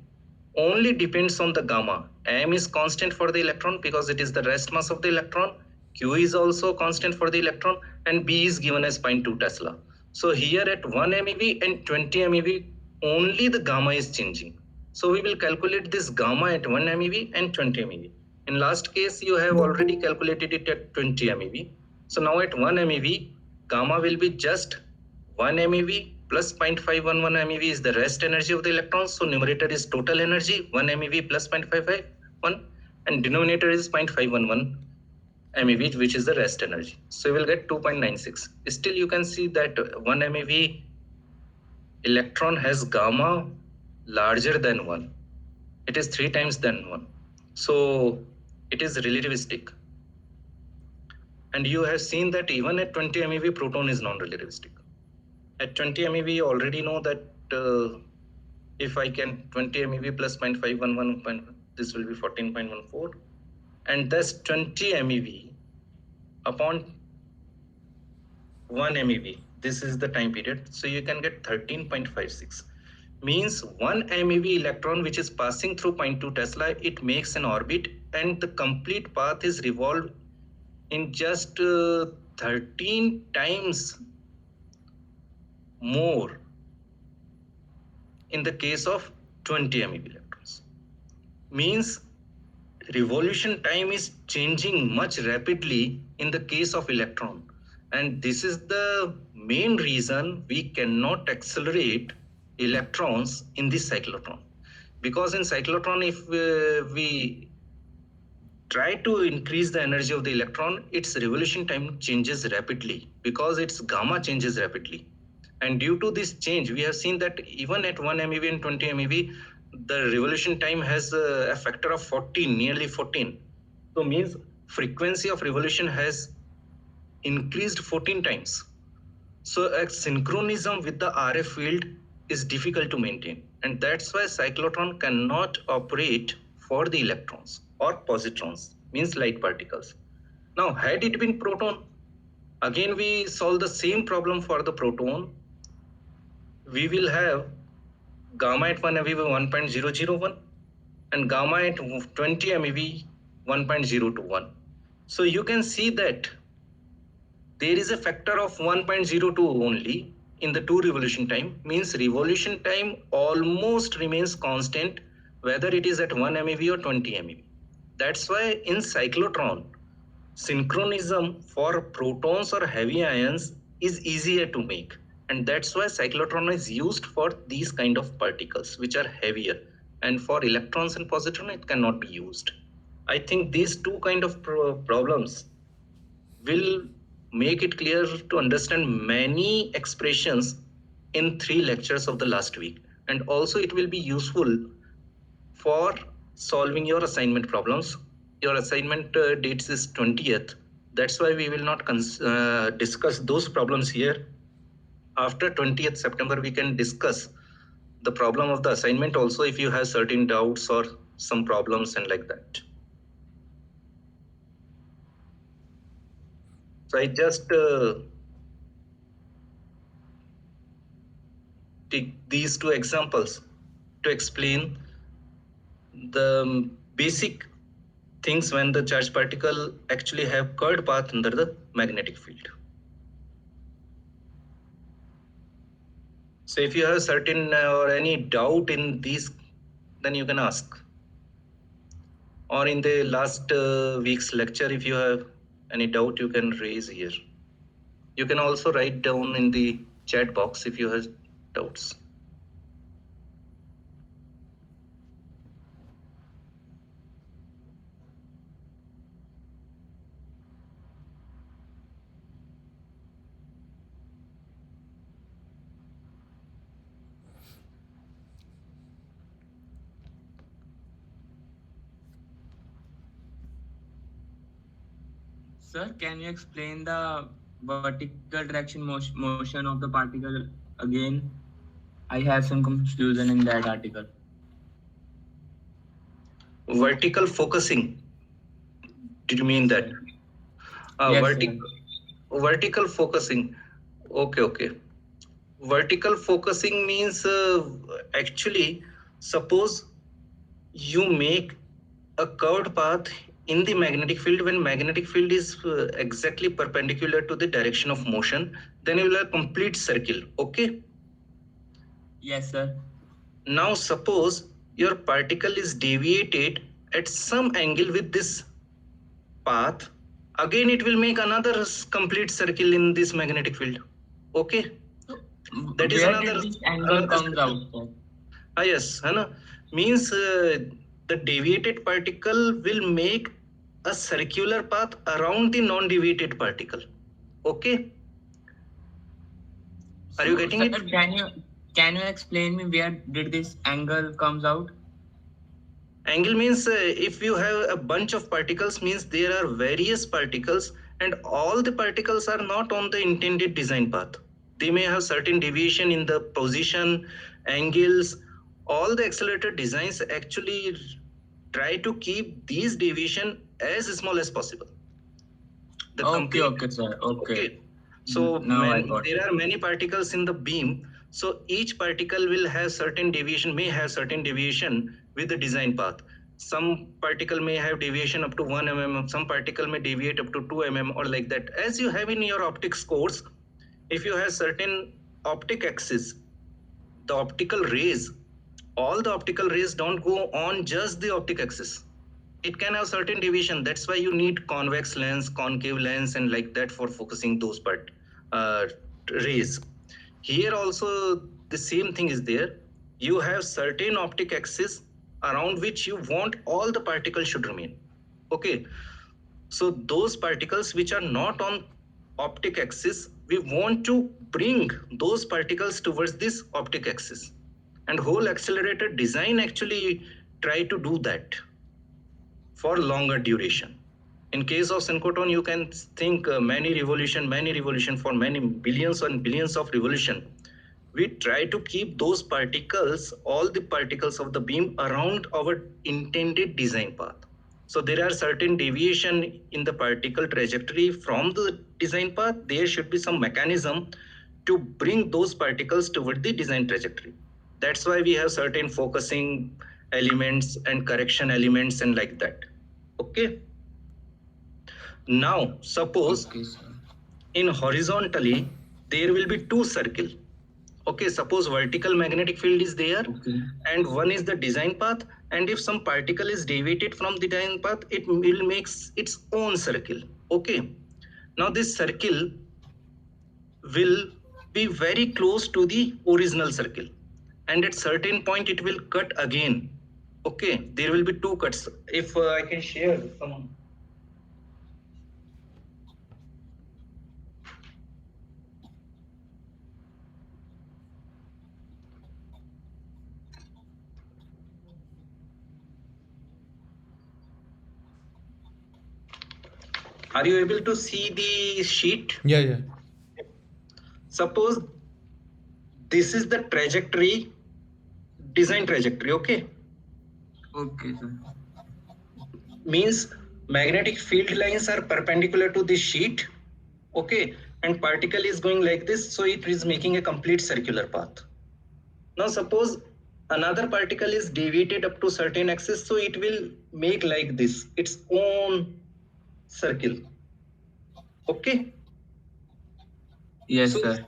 only depends on the gamma. M is constant for the electron because it is the rest mass of the electron. Q is also constant for the electron, and B is given as 0.2 Tesla. So here at 1 MeV and 20 MeV, only the gamma is changing. So we will calculate this gamma at 1 MeV and 20 MeV. In last case, you have already calculated it at 20 MeV. So now at 1 MeV, gamma will be just 1 MeV plus 0.511 MeV is the rest energy of the electrons. So numerator is total energy, 1 MeV plus 0.551, and denominator is 0.511 MeV, which is the rest energy. So we will get 2.96. Still you can see that 1 MeV electron has gamma larger than 1. It is 3 times than 1. So it is relativistic. And you have seen that even at 20 MeV, proton is non-relativistic. At 20 MeV, you already know that if I can 20 MeV plus 0.511, this will be 14.14. And thus 20 MeV upon 1 MeV. This is the time period. So you can get 13.56. Means 1 MeV electron which is passing through 0.2 Tesla, it makes an orbit and the complete path is revolved in just 13 times more in the case of 20 MeV electrons. Means revolution time is changing much rapidly in the case of electron, and this is the main reason we cannot accelerate electrons in the cyclotron, because in cyclotron if we try to increase the energy of the electron, its revolution time changes rapidly because its gamma changes rapidly. And due to this change, we have seen that even at 1 MeV and 20 MeV, the revolution time has a factor of 14, nearly 14. So means frequency of revolution has increased 14 times. So a synchronism with the RF field is difficult to maintain. And that's why cyclotron cannot operate for the electrons or positrons, means light particles. Now, had it been proton, again we solve the same problem for the proton. We will have gamma at 1 MeV 1.001 and gamma at 20 MeV 1.021. So you can see that there is a factor of 1.02 only in the two revolution time, means revolution time almost remains constant whether it is at 1 MeV or 20 MeV. That's why in cyclotron, synchronism for protons or heavy ions is easier to make, and that's why cyclotron is used for these kind of particles which are heavier, and for electrons and positron it cannot be used. I think these two kind of problems will make it clear to understand many expressions in 3 lectures of the last week, and also it will be useful for solving your assignment problems. Your assignment dates is 20th. That's why we will not discuss those problems here. After 20th September, we can discuss the problem of the assignment also if you have certain doubts or some problems and like that. So I just take these two examples to explain the basic things when the charged particle actually have curved path under the magnetic field. So if you have certain or any doubt in these, then you can ask. Or in the last week's lecture, if you have any doubt, you can raise here. You can also write down in the chat box if you have doubts. Sir, can you explain the vertical direction motion of the particle again? I have some confusion in that article. Vertical focusing. Did you mean that? Yes, vertical focusing. Okay. Vertical focusing means actually, suppose you make a curved path in the magnetic field when magnetic field is exactly perpendicular to the direction of motion, then you will have a complete circle. Okay. Yes, sir. Now suppose your particle is deviated at some angle with this path, again it will make another complete circle in this magnetic field. Okay. That is where another did this angle comes out, sir? Yes, means the deviated particle will make a circular path around the non-deviated particle. Okay. Are you getting sir, it? Can you explain me where did this angle comes out? Angle means if you have a bunch of particles, means there are various particles and all the particles are not on the intended design path. They may have certain deviation in the position, angles. All the accelerator designs actually try to keep these deviation as small as possible. Okay, sir. Okay. So there it. are many particles in the beam. So each particle will have certain deviation, may have certain deviation with the design path. Some particle may have deviation up to 1 mm, some particle may deviate up to 2 mm or like that. As you have in your optics course, if you have certain optic axis, the optical rays, all the optical rays don't go on just the optic axis. It can have certain deviation. That's why you need convex lens, concave lens, and like that for focusing those rays. Here also the same thing is there. You have certain optic axis around which you want all the particles should remain. Okay, so those particles which are not on optic axis, we want to bring those particles towards this optic axis, and whole accelerator design actually try to do that for longer duration. In case of synchrotron, you can think many revolution for many billions and billions of revolution. We try to keep those particles, all the particles of the beam around our intended design path. So there are certain deviation in the particle trajectory from the design path. There should be some mechanism to bring those particles toward the design trajectory. That's why we have certain focusing elements and correction elements and like that. Okay. Now suppose Okay, sir. in horizontally there will be two circles. Okay, suppose vertical magnetic field is there, Okay. and one is the design path, and if some particle is deviated from the design path, it will make its own circle. Okay, now this circle will be very close to the original circle, and at certain point it will cut again. Okay, there will be two cuts. If I can share some. Are you able to see the sheet? Yeah. Suppose this is the trajectory, design trajectory. Okay, Okay, sir. means magnetic field lines are perpendicular to this sheet. Okay, and particle is going like this, so it is making a complete circular path. Now suppose another particle is deviated up to certain axis, so it will make like this, its own circle. Okay. Yes, So- sir.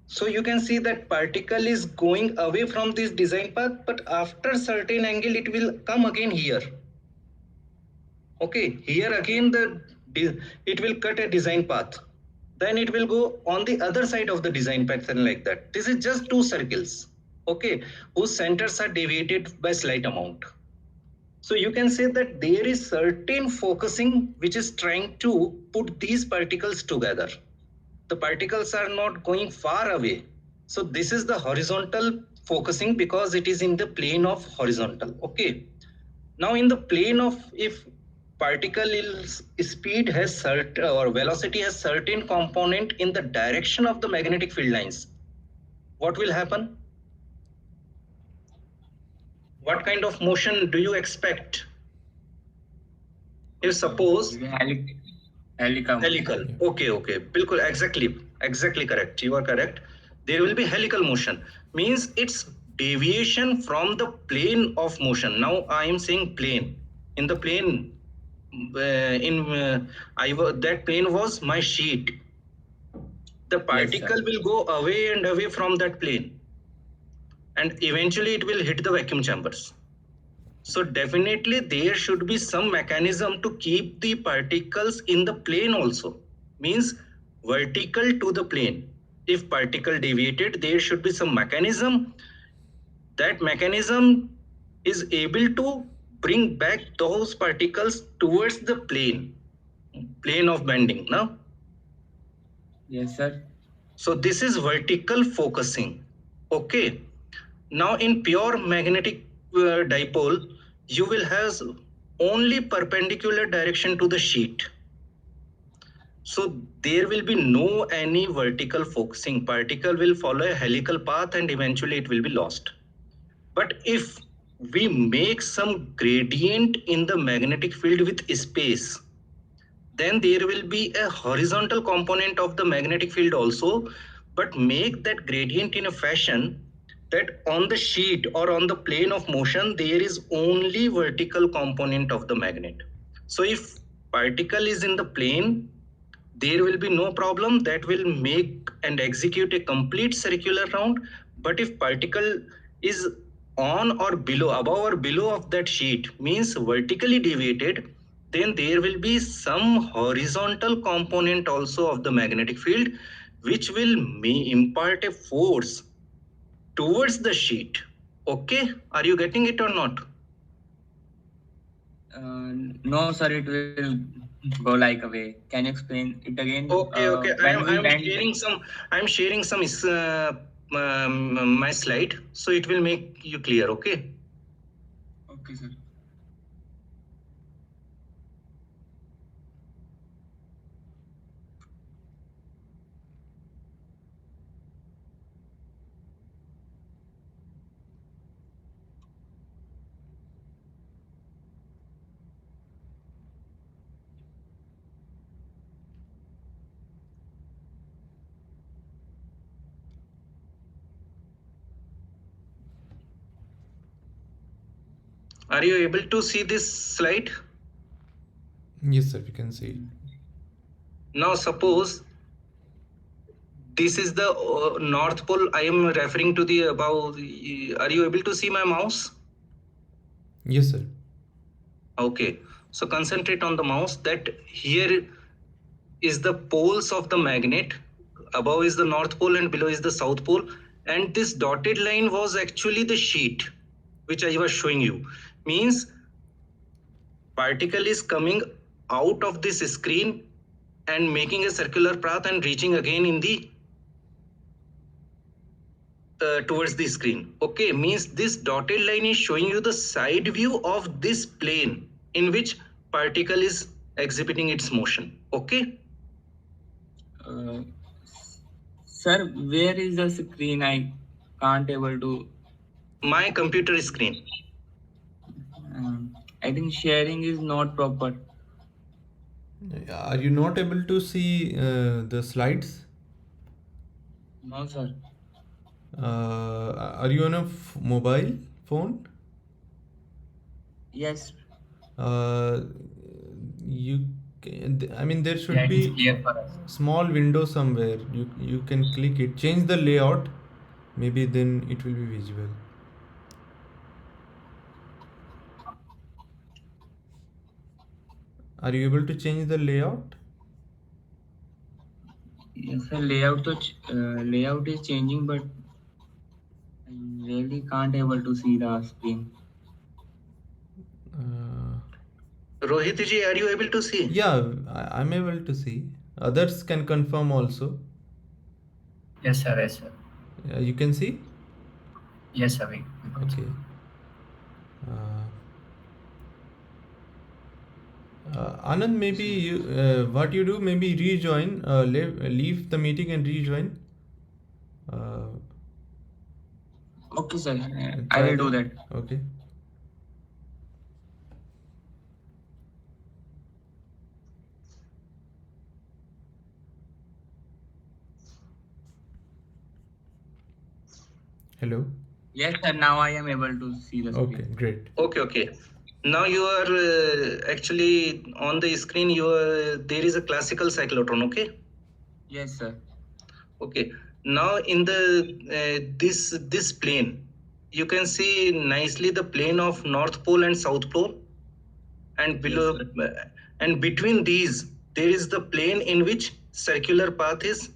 So you can see that particle is going away from this design path, but after certain angle it will come again here. Okay, here again it will cut a design path. Then it will go on the other side of the design path and like that. This is just two circles, okay, whose centers are deviated by slight amount. So you can say that there is certain focusing which is trying to put these particles together. The particles are not going far away. So this is the horizontal focusing because it is in the plane of horizontal. Okay. Now in the plane of, if particle speed has certain or velocity has certain component in the direction of the magnetic field lines, what will happen? What kind of motion do you expect? If suppose Helical. Okay. Bilkul, exactly correct. You are correct. There will be helical motion. Means it's deviation from the plane of motion. Now I am saying plane. In the plane, that plane was my sheet. The particle will go away and away from that plane, and eventually it will hit the vacuum chambers. So definitely there should be some mechanism to keep the particles in the plane also. Means vertical to the plane. If particle deviated, there should be some mechanism. That mechanism is able to bring back those particles towards the plane of bending. No? Yes, sir. So this is vertical focusing. Okay. Now in pure magnetic dipole, you will have only perpendicular direction to the sheet. So there will be no any vertical focusing. Particle will follow a helical path and eventually it will be lost. But if we make some gradient in the magnetic field with space, then there will be a horizontal component of the magnetic field also, but make that gradient in a fashion that on the sheet or on the plane of motion, there is only vertical component of the magnet. So if particle is in the plane, there will be no problem that will make and execute a complete circular round. But if particle is on or below, above or below of that sheet, means vertically deviated, then there will be some horizontal component also of the magnetic field, which will impart a force towards the sheet. Okay, are you getting it or not? No, sir, it will go like a way. Can you explain it again? Okay. When we bend, I'm sharing some my slide, so it will make you clear. Okay. Okay, sir. Are you able to see this slide? Yes, sir, we can see it. Now suppose this is the north pole. I am referring to the above. Are you able to see my mouse? Yes, sir. Okay. So concentrate on the mouse. That here is the poles of the magnet. Above is the north pole and below is the south pole. And this dotted line was actually the sheet which I was showing you. Means particle is coming out of this screen and making a circular path and reaching again in the towards the screen. Okay, means this dotted line is showing you the side view of this plane in which particle is exhibiting its motion. Okay. Uh, Sir, where is the screen? I can't able to. My computer screen. I think sharing is not proper. Are you not able to see the slides? No, sir. Are you on a mobile phone? Yes. You I mean, there should Yeah, it is be clear for us. small window somewhere. You can click it, change the layout, maybe then it will be visible. Are you able to change the layout? Yes, sir. Layout is changing, but I really can't able to see the screen. Rohit ji, are you able to see? Yeah, I'm able to see. Others can confirm also. Yes, sir. Yes, sir. You can see? Yes, sir. Okay. Anand, maybe you, what you do, maybe rejoin, leave the meeting and rejoin. Okay, sir. I Try will do that. Okay. Hello. Yes, sir. Now I am able to see the screen. Okay, great. Okay. Now you are actually on the screen. There is a classical cyclotron. Okay. Yes, sir. Okay. Now in the this plane, you can see nicely the plane of north pole and south pole, and below and between these there is the plane in which circular path is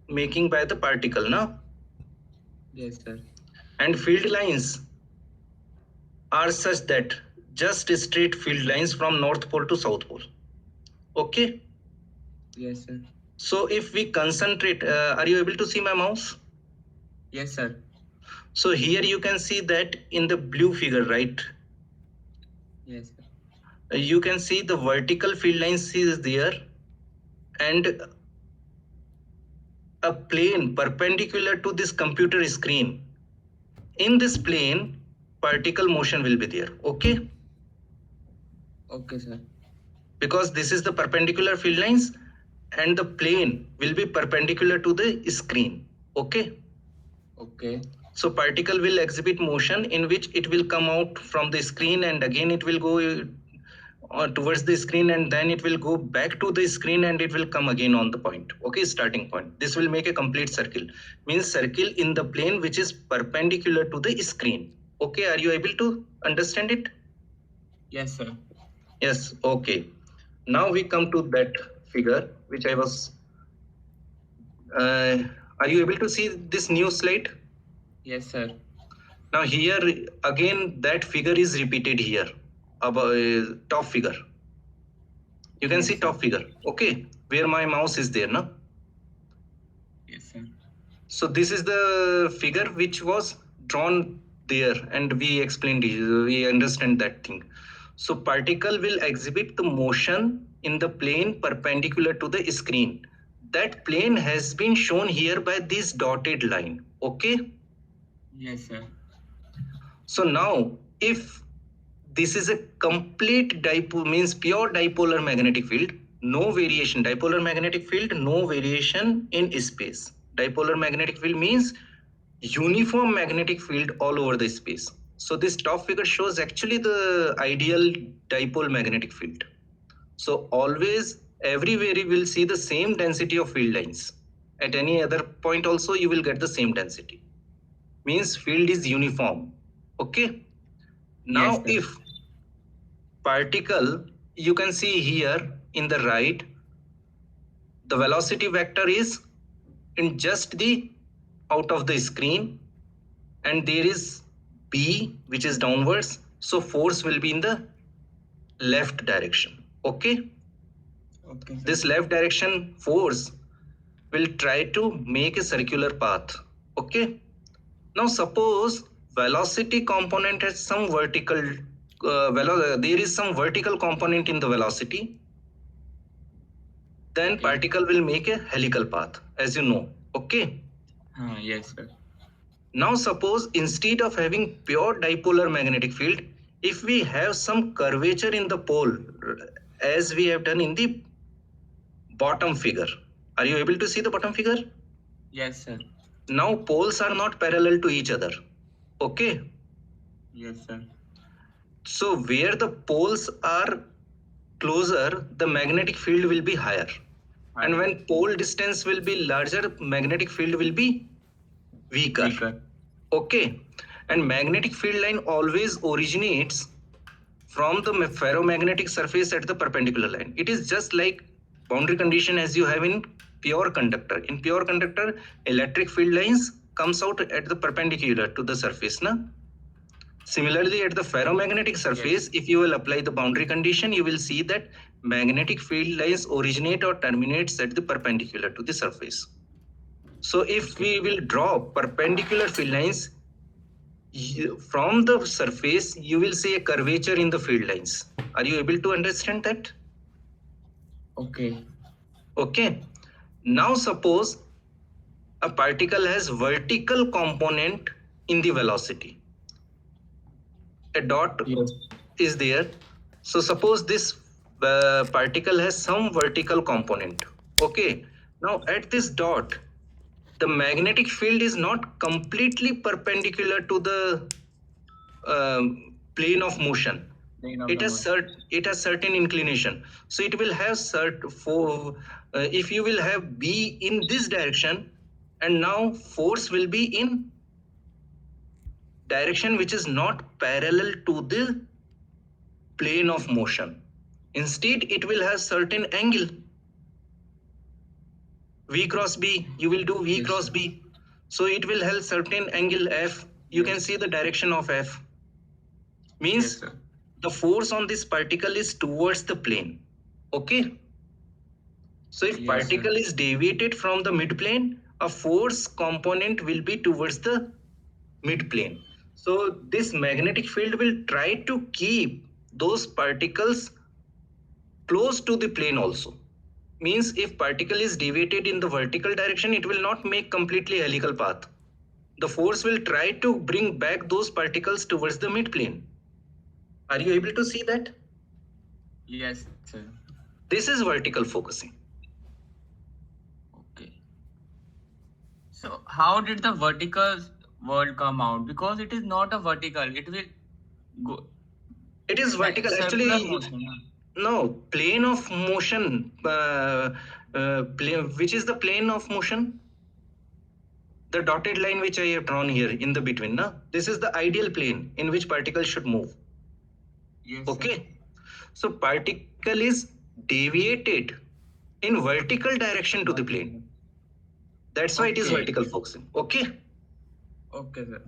making by the particle. Now. Yes, sir. And field lines are such that just straight field lines from north pole to south pole. Okay. Yes, sir. So if we concentrate, are you able to see my mouse? Yes, sir. So here you can see that in the blue figure, right? Yes, sir. You can see the vertical field lines is there and a plane perpendicular to this computer screen. In this plane, particle motion will be there. Okay. Okay, sir. Because this is the perpendicular field lines and the plane will be perpendicular to the screen. Okay. Okay. So particle will exhibit motion in which it will come out from the screen and again it will go towards the screen, and then it will go back to the screen and it will come again on the point. Okay, starting point. This will make a complete circle. Means circle in the plane which is perpendicular to the screen. Okay, are you able to understand it? Yes, sir. Yes, okay. Now we come to that figure which I was. Are you able to see this new slide? Yes, sir. Now here again that figure is repeated here, about top figure. You can Yes, see sir. top figure. Okay, where my mouse is there, no? Yes, sir. So this is the figure which was drawn there, and we explained it, we understand that thing. So particle will exhibit the motion in the plane perpendicular to the screen. That plane has been shown here by this dotted line. Okay. Yes, sir. So now if this is a complete dipole, means pure dipolar magnetic field, no variation. Dipolar magnetic field, no variation in space. Dipolar magnetic field means uniform magnetic field all over the space. So this top figure shows actually the ideal dipole magnetic field. So always everywhere you will see the same density of field lines. At any other point also you will get the same density. Means field is uniform. Okay. Now Yes, sir. if particle, you can see here in the right, the velocity vector is in just the out of the screen, and there is B which is downwards, so force will be in the left direction. Okay. Okay, sir. This left direction force will try to make a circular path. Okay. Now suppose velocity component has some vertical there is some vertical component in the velocity, then Okay. particle will make a helical path, as you know. Okay. Yes, sir. Now suppose instead of having pure dipolar magnetic field, if we have some curvature in the pole, as we have done in the bottom figure. Are you able to see the bottom figure? Yes, sir. Now poles are not parallel to each other. Okay. Yes, sir. So where the poles are closer, the magnetic field will be higher. And when pole distance will be larger, magnetic field will be weaker. Okay. And magnetic field line always originates from the ferromagnetic surface at the perpendicular line. It is just like boundary condition as you have in pure conductor. In pure conductor, electric field lines comes out at the perpendicular to the surface. Na? Similarly, at the ferromagnetic surface, if you will apply the boundary condition, you will see that magnetic field lines originate or terminates at the perpendicular to the surface. So if we will draw perpendicular field lines, from the surface, you will see a curvature in the field lines. Are you able to understand that? Okay. Okay. Now suppose a particle has vertical component in the velocity. A dot is there. So suppose this particle has some vertical component. Okay. Now at this dot, the magnetic field is not completely perpendicular to the plane of motion. It has certain inclination. So it will have if you will have B in this direction, and now force will be in direction which is not parallel to the plane of motion. Instead, it will have certain angle. V cross B, you will do V cross B. So it will have certain angle F. You can see the direction of F. Means the force on this particle is towards the plane. Okay. So if particle is deviated from the mid plane, a force component will be towards the mid plane. So this magnetic field will try to keep those particles close to the plane also. Means if particle is deviated in the vertical direction, it will not make completely helical path. The force will try to bring back those particles towards the mid plane. Are you able to see that? Yes, sir. This is vertical focusing. Okay. So how did the vertical world come out? Because it is not a vertical. It will go. It is vertical. Circular Actually, motion. No, plane of motion. Which is the plane of motion? The dotted line which I have drawn here in the between. Na? This is the ideal plane in which particle should move. Yes, Okay. sir. So particle is deviated in vertical direction to the plane. That's why it is Okay. vertical focusing. Okay. Okay, sir.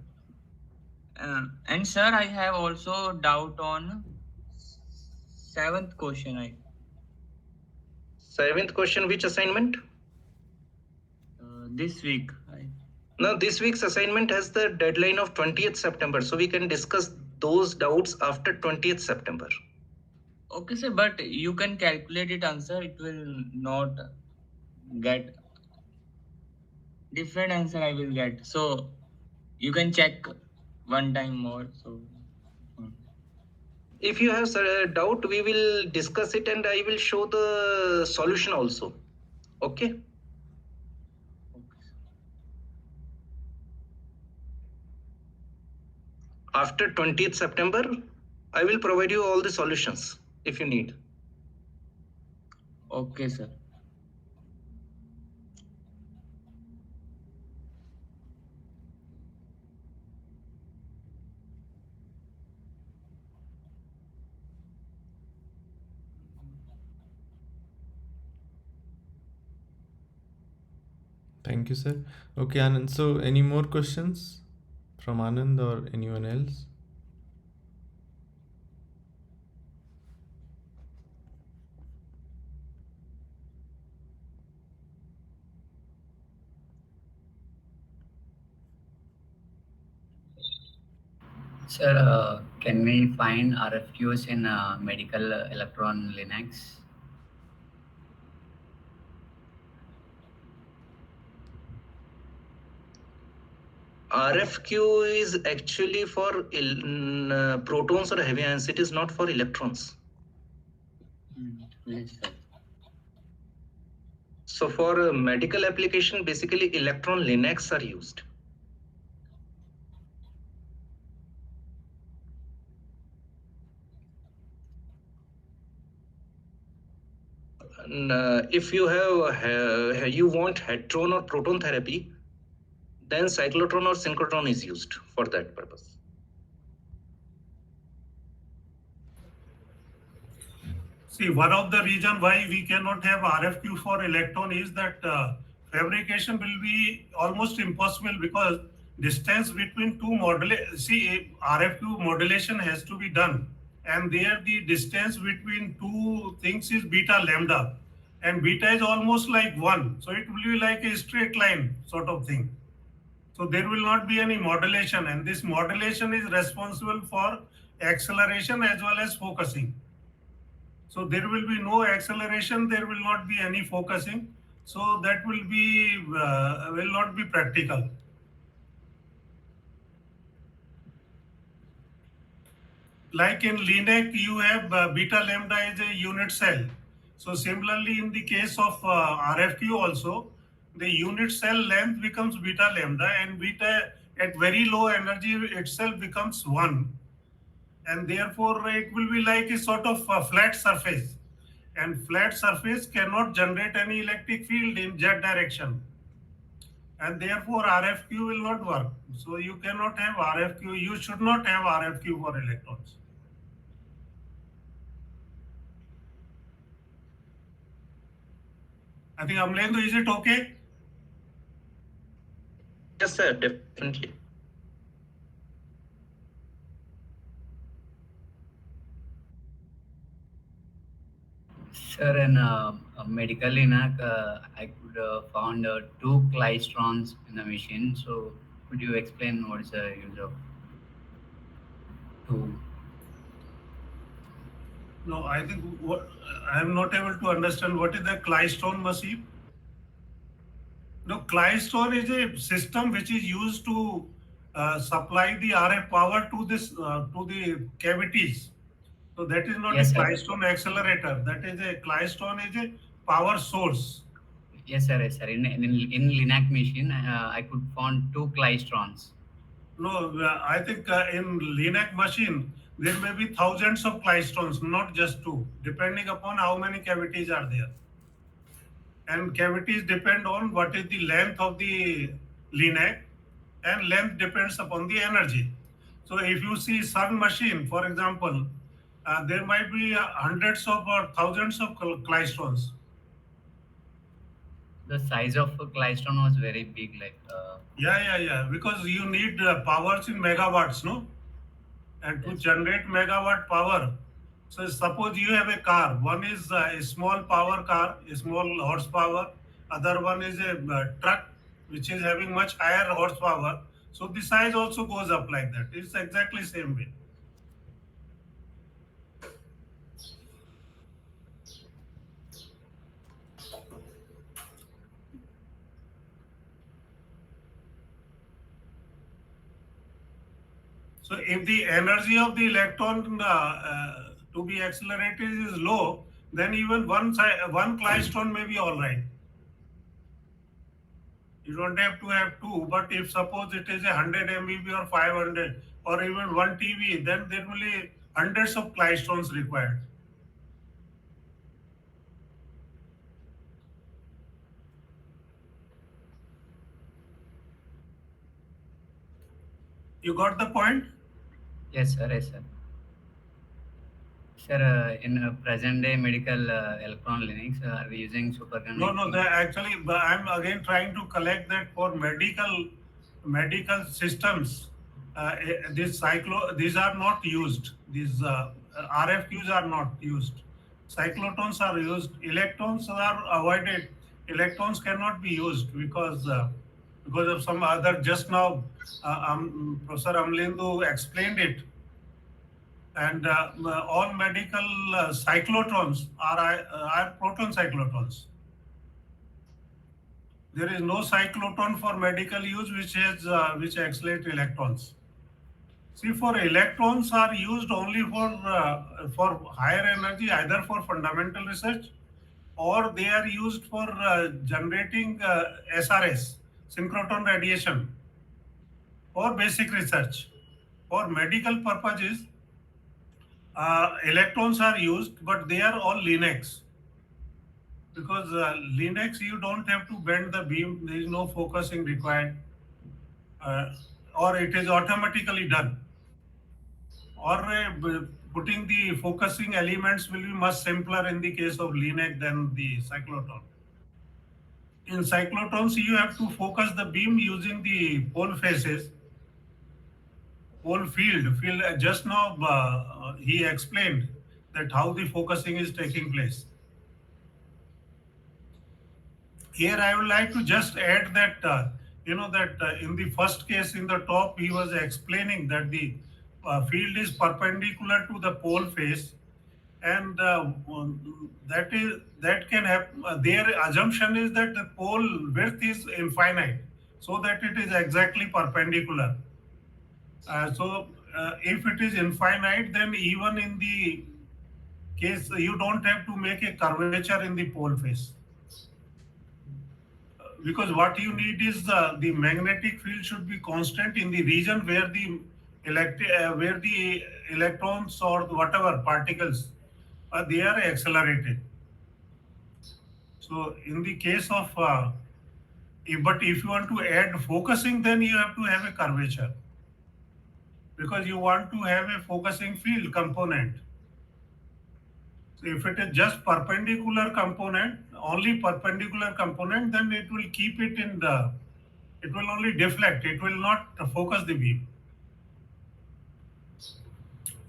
And sir, I have also doubt on seventh question. Seventh question, which assignment? This week. Now, this week's assignment has the deadline of 20th September. So we can discuss those doubts after 20th September. Okay, sir, but you can calculate it answer. It will not get different answer. I will get. So you can check one time more. So If you have a doubt, we will discuss it and I will show the solution also. Okay. After 20th September, I will provide you all the solutions if you need. okay, sir. Thank you, sir. Okay, Anand. So, any more questions from Anand or anyone else? Sir, can we find RFQs in medical electron Linux? RFQ is actually for protons or heavy ions. It is not for electrons. Yes, sir. So for medical application, basically electron Linux are used. If you have you want heteron or proton therapy, then cyclotron or synchrotron is used for that purpose. See, one of the reason why we cannot have RFQ for electron is that fabrication will be almost impossible because distance between two RFQ modulation has to be done, and there the distance between two things is beta lambda, and beta is almost like 1, so it will be like a straight line sort of thing. So there will not be any modulation, and this modulation is responsible for acceleration as well as focusing. So there will be no acceleration, there will not be any focusing. So that will not be practical. Like in LINAC, you have beta lambda is a unit cell. So similarly, in the case of RFQ also, the unit cell length becomes beta lambda, and beta at very low energy itself becomes 1. And therefore, it will be like a sort of flat surface. And flat surface cannot generate any electric field in z direction, and therefore RFQ will not work. So you cannot have RFQ, you should not have RFQ for electrons. I think Amlendu, is it okay? Yes, sir, definitely. Sir, in medical Linux, I could found 2 klystrons in the machine. So could you explain what is the use of 2? No, I think I am not able to understand what is the klystron machine. No, klystron is a system which is used to supply the RF power to the cavities. So that is not Yes, a sir. klystron accelerator. That is a klystron is a power source. Yes, sir. Yes, sir. In Linux machine, I could found 2 klystrons. No, I think in LINAC machine, there may be thousands of klystrons, not just two, depending upon how many cavities are there. And cavities depend on what is the length of the linac, and length depends upon the energy. So if you see sun machine, for example, there might be hundreds of or thousands of klystrons. The size of a klystron was very big, like Yeah. Because you need powers in megawatts, no? And to yes. generate megawatt power. So suppose you have a car. One is a small power car, a small horsepower. Other one is a truck, which is having much higher horsepower. So the size also goes up like that. It's exactly same way. So if the energy of the electron to be accelerated is low, then even one klystron may be all right. You don't have to have two, but if suppose it is 100 MeV or 500 or even 1 TeV, then there will be hundreds of klystrons required. You got the point? Yes, sir. Yes, sir. Sir, in present day medical electronics, are we using superconducting? No. Actually, I'm again trying to collect that for medical systems. These are not used. These RFQs are not used. Cyclotrons are used. Electrons are avoided. Electrons cannot be used because of some other. Just now, Professor Amlindu explained it, and all medical cyclotrons are proton cyclotrons. There is no cyclotron for medical use which accelerate electrons. See, for electrons are used only for higher energy, either for fundamental research or they are used for generating SRS, synchrotron radiation, or basic research. For medical purposes, electrons are used, but they are all Linux. Because Linux, you don't have to bend the beam, there is no focusing required, or it is automatically done. Or putting the focusing elements will be much simpler in the case of Linux than the cyclotron. In cyclotrons, you have to focus the beam using the pole faces, pole field. Just now, he explained that how the focusing is taking place. Here I would like to just add that in the first case in the top he was explaining that the field is perpendicular to the pole face, and that can happen. Their assumption is that the pole width is infinite, so that it is exactly perpendicular. If it is infinite, then even in the case you don't have to make a curvature in the pole face. Because what you need is the magnetic field should be constant in the region where where the electrons or whatever particles they are accelerated. So in the case of but if you want to add focusing, then you have to have a curvature, because you want to have a focusing field component. So if it is just perpendicular component, only perpendicular component, then it will keep it in the, it will only deflect, it will not focus the beam.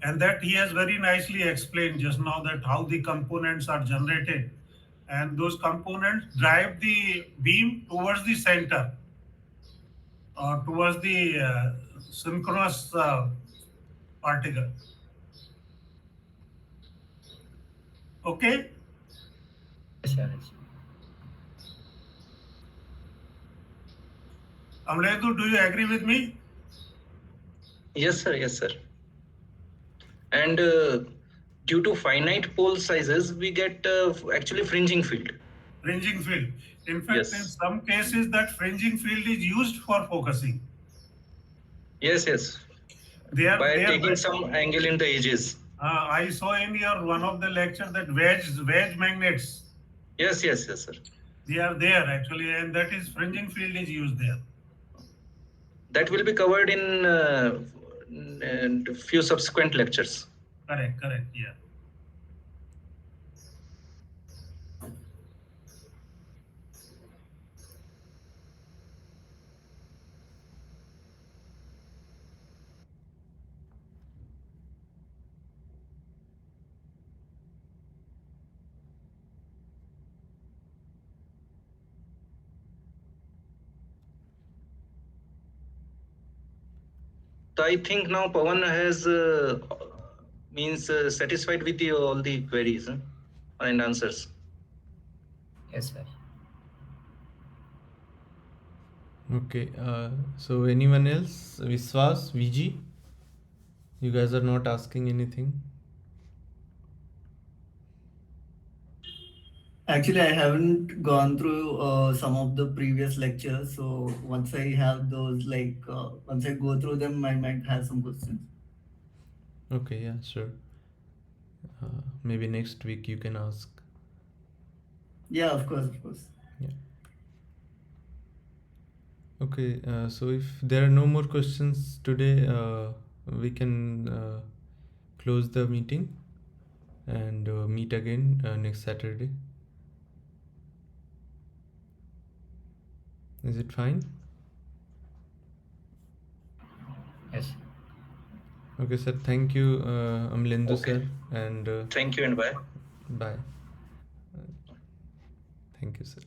And that he has very nicely explained just now, that how the components are generated. And those components drive the beam towards the center, or towards the synchronous particle. Okay? Yes, sir. Yes. Amledu, do you agree with me? Yes, sir. Yes, sir. And due to finite pole sizes, we get actually fringing field. Fringing field. In fact, Yes. in some cases, that fringing field is used for focusing. Yes. by they taking are. some angle in the edges. I saw in your one of the lecture that wedge magnets. Yes, sir. They are there actually, and that is fringing field is used there. That will be covered in few subsequent lectures. Correct, yeah. So I think now Pawan has satisfied with all the queries and answers. Yes, sir. Okay, so anyone else? Viswas, VG? You guys are not asking anything? Actually, I haven't gone through some of the previous lectures, so once I have those, once I go through them, I might have some questions. Okay, yeah, sure. Maybe next week you can ask. Yeah, of course, of course. Yeah. Okay, so if there are no more questions today, we can close the meeting and meet again next Saturday. Is it fine? Yes. Okay, sir. Thank you, Amlendu Okay. sir, and Thank you and bye. bye. Thank you, sir.